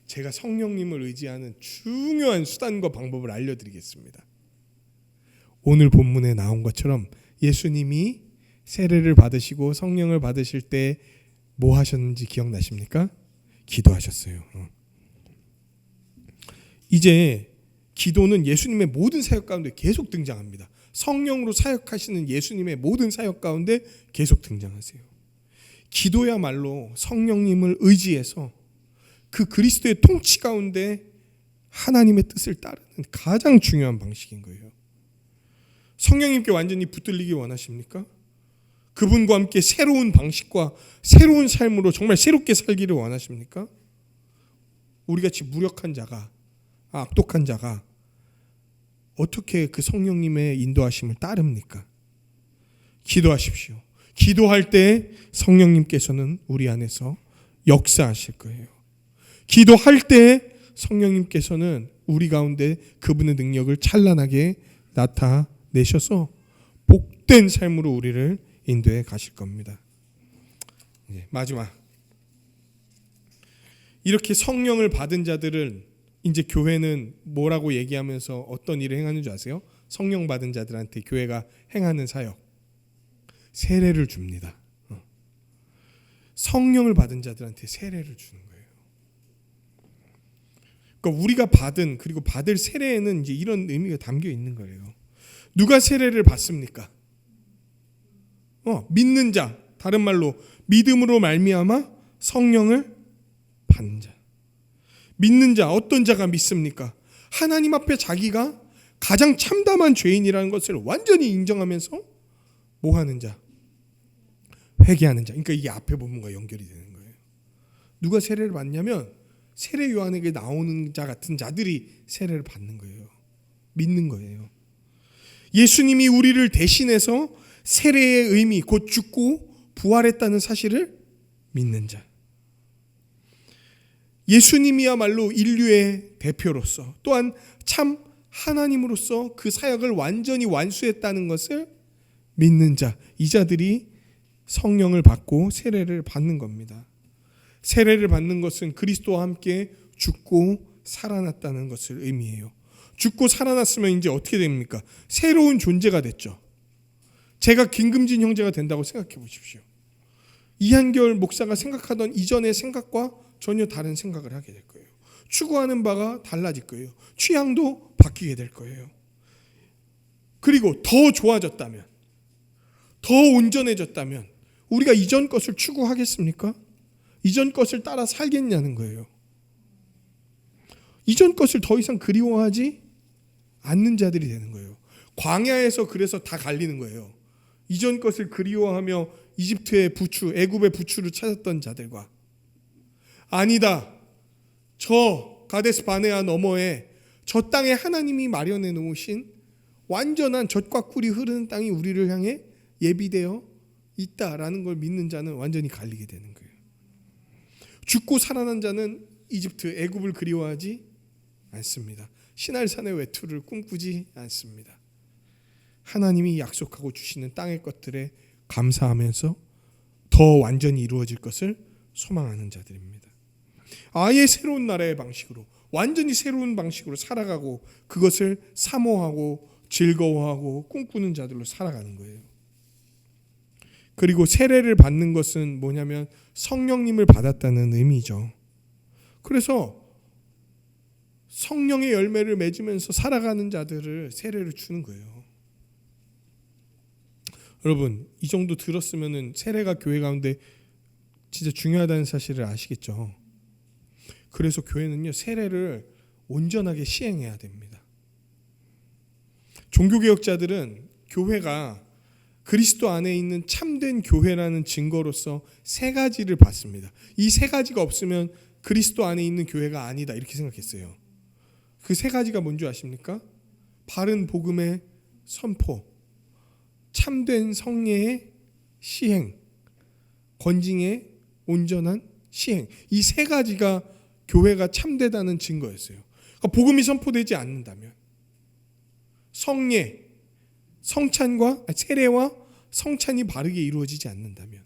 A: 제가 성령님을 의지하는 중요한 수단과 방법을 알려드리겠습니다. 오늘 본문에 나온 것처럼 예수님이 세례를 받으시고 성령을 받으실 때 뭐 하셨는지 기억나십니까? 기도하셨어요. 이제 기도는 예수님의 모든 사역 가운데 계속 등장합니다. 성령으로 사역하시는 예수님의 모든 사역 가운데 계속 등장하세요. 기도야말로 성령님을 의지해서 그 그리스도의 통치 가운데 하나님의 뜻을 따르는 가장 중요한 방식인 거예요. 성령님께 완전히 붙들리기 원하십니까? 그분과 함께 새로운 방식과 새로운 삶으로 정말 새롭게 살기를 어떻게 그 성령님의 인도하심을 따릅니까? 기도하십시오. 기도할 때 성령님께서는 우리 안에서 역사하실 거예요. 기도할 때 성령님께서는 우리 가운데 그분의 능력을 찬란하게 나타내셔서 복된 삶으로 우리를 인도해 가실 겁니다. 마지막, 이렇게 성령을 받은 자들은 이제 교회는 뭐라고 얘기하면서 어떤 일을 행하는 줄 아세요? 성령 받은 자들한테 교회가 행하는 사역, 세례를 줍니다. 성령을 받은 자들한테 세례를 주는 거예요. 그러니까 우리가 받은 그리고 받을 세례에는 이제 이런 의미가 담겨 있는 거예요. 누가 세례를 받습니까? 믿는 자, 다른 말로 믿음으로 말미암아 성령을 받는 자. 믿는 자, 어떤 자가 믿습니까? 하나님 앞에 자기가 가장 참담한 죄인이라는 것을 완전히 인정하면서 뭐 하는 자? 회개하는 자. 그러니까 이게 앞에 부분과 연결이 되는 거예요. 누가 세례를 받냐면 세례 요한에게 나오는 자 같은 자들이 세례를 받는 거예요. 믿는 거예요. 예수님이 우리를 대신해서 세례의 의미, 곧 죽고 부활했다는 사실을 믿는 자. 예수님이야말로 인류의 대표로서 또한 참 하나님으로서 그 사역을 완전히 완수했다는 것을 믿는 자, 이 자들이 성령을 받고 세례를 받는 겁니다. 세례를 받는 것은 그리스도와 함께 죽고 살아났다는 것을 의미해요. 죽고 살아났으면 이제 어떻게 됩니까? 새로운 존재가 됐죠. 제가 김금진 형제가 된다고 생각해 보십시오. 이한결 목사가 생각하던 이전의 생각과 전혀 다른 생각을 하게 될 거예요. 추구하는 바가 달라질 거예요. 취향도 바뀌게 될 거예요. 그리고 더 좋아졌다면, 더 온전해졌다면 우리가 이전 것을 추구하겠습니까? 이전 것을 따라 살겠냐는 거예요. 이전 것을 더 이상 그리워하지 않는 자들이 되는 거예요. 광야에서 그래서 다 갈리는 거예요. 이전 것을 그리워하며 이집트의 부추, 애굽의 부추를 찾았던 자들과, 아니다, 저 가데스 바네아 너머에 저 땅에 하나님이 마련해 놓으신 완전한 젖과 꿀이 흐르는 땅이 우리를 향해 예비되어 있다라는 걸 믿는 자는 완전히 갈리게 되는 거예요. 죽고 살아난 자는 이집트, 애굽을 그리워하지 않습니다. 시날산의 외투를 꿈꾸지 않습니다. 하나님이 약속하고 주시는 땅의 것들에 감사하면서 더 완전히 이루어질 것을 소망하는 자들입니다. 아예 새로운 나라의 방식으로, 완전히 새로운 방식으로 살아가고 그것을 사모하고 즐거워하고 꿈꾸는 자들로 살아가는 거예요. 그리고 세례를 받는 것은 뭐냐면 성령님을 받았다는 의미죠. 그래서 성령의 열매를 맺으면서 살아가는 자들을 세례를 주는 거예요. 여러분, 이 정도 들었으면은 세례가 교회 가운데 진짜 중요하다는 사실을 아시겠죠? 그래서 교회는요, 세례를 온전하게 시행해야 됩니다. 종교개혁자들은 교회가 그리스도 안에 있는 참된 교회라는 증거로서 세 가지를 봤습니다. 이 세 가지가 없으면 그리스도 안에 있는 교회가 아니다, 이렇게 생각했어요. 그 세 가지가 뭔지 아십니까? 바른 복음의 선포, 참된 성례의 시행, 건징의 온전한 시행. 이 세 가지가 교회가 참되다는 증거였어요. 그러니까 복음이 선포되지 않는다면, 성례, 성찬과 세례와 성찬이 바르게 이루어지지 않는다면,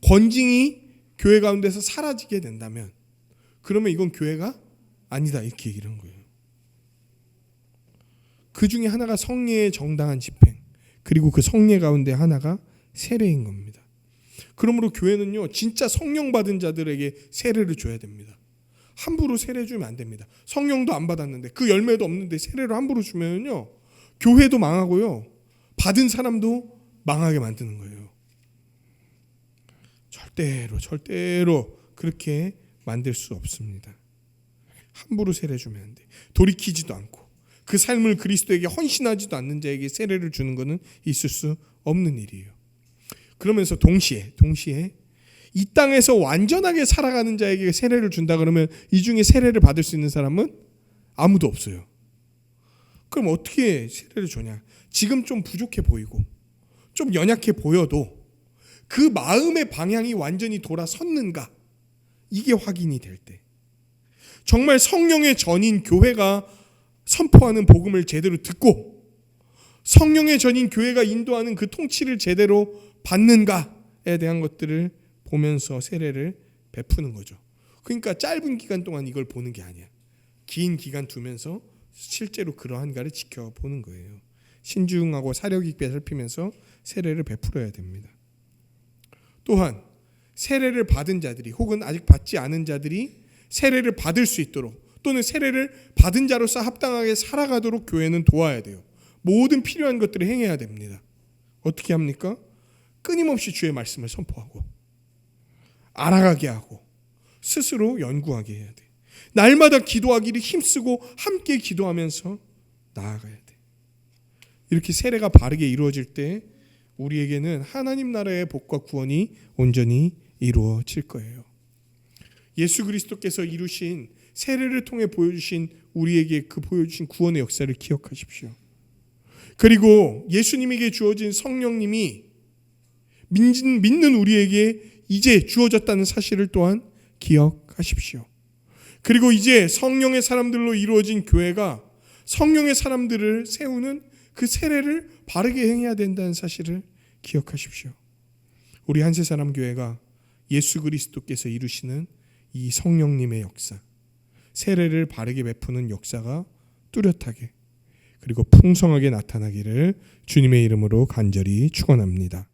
A: 건징이 교회 가운데서 사라지게 된다면, 그러면 이건 교회가 아니다, 이렇게 얘기를 한 거예요. 그 중에 하나가 성례의 정당한 집행, 그리고 그 성례 가운데 하나가 세례인 겁니다. 그러므로 교회는요, 진짜 성령 받은 자들에게 세례를 줘야 됩니다. 함부로 세례 주면 안 됩니다. 성령도 안 받았는데, 그 열매도 없는데 세례를 함부로 주면요, 교회도 망하고요, 받은 사람도 망하게 만드는 거예요. 절대로 그렇게 만들 수 없습니다. 함부로 세례 주면 안 돼. 돌이키지도 않고 그 삶을 그리스도에게 헌신하지도 않는 자에게 세례를 주는 것은 있을 수 없는 일이에요. 그러면서 동시에 이 땅에서 완전하게 살아가는 자에게 세례를 준다 그러면 이 중에 세례를 받을 수 있는 사람은 아무도 없어요. 그럼 어떻게 세례를 주냐? 지금 좀 부족해 보이고 좀 연약해 보여도 그 마음의 방향이 완전히 돌아섰는가? 이게 확인이 될 때, 정말 성령의 전인 교회가 선포하는 복음을 제대로 듣고 성령의 전인 교회가 인도하는 그 통치를 제대로 받는가에 대한 것들을 보면서 세례를 베푸는 거죠. 그러니까 짧은 기간 동안 이걸 보는 게 아니야. 긴 기간 두면서 실제로 그러한가를 지켜보는 거예요. 신중하고 사력 있게 살피면서 세례를 베풀어야 됩니다. 또한 세례를 받은 자들이 혹은 아직 받지 않은 자들이 세례를 받을 수 있도록 또는 세례를 받은 자로서 합당하게 살아가도록 교회는 도와야 돼요. 모든 필요한 것들을 행해야 됩니다. 어떻게 합니까? 끊임없이 주의 말씀을 선포하고 알아가게 하고 스스로 연구하게 해야 돼. 날마다 기도하기를 힘쓰고 함께 기도하면서 나아가야 돼. 이렇게 세례가 바르게 이루어질 때 우리에게는 하나님 나라의 복과 구원이 온전히 이루어질 거예요. 예수 그리스도께서 이루신 세례를 통해 보여주신 우리에게 그 보여주신 구원의 역사를 기억하십시오. 그리고 예수님에게 주어진 성령님이 믿는 우리에게 이제 주어졌다는 사실을 또한 기억하십시오. 그리고 이제 성령의 사람들로 이루어진 교회가 성령의 사람들을 세우는 그 세례를 바르게 행해야 된다는 사실을 기억하십시오. 우리 한세사람교회가 예수 그리스도께서 이루시는 이 성령님의 역사, 세례를 바르게 베푸는 역사가 뚜렷하게 그리고 풍성하게 나타나기를 주님의 이름으로 간절히 축원합니다.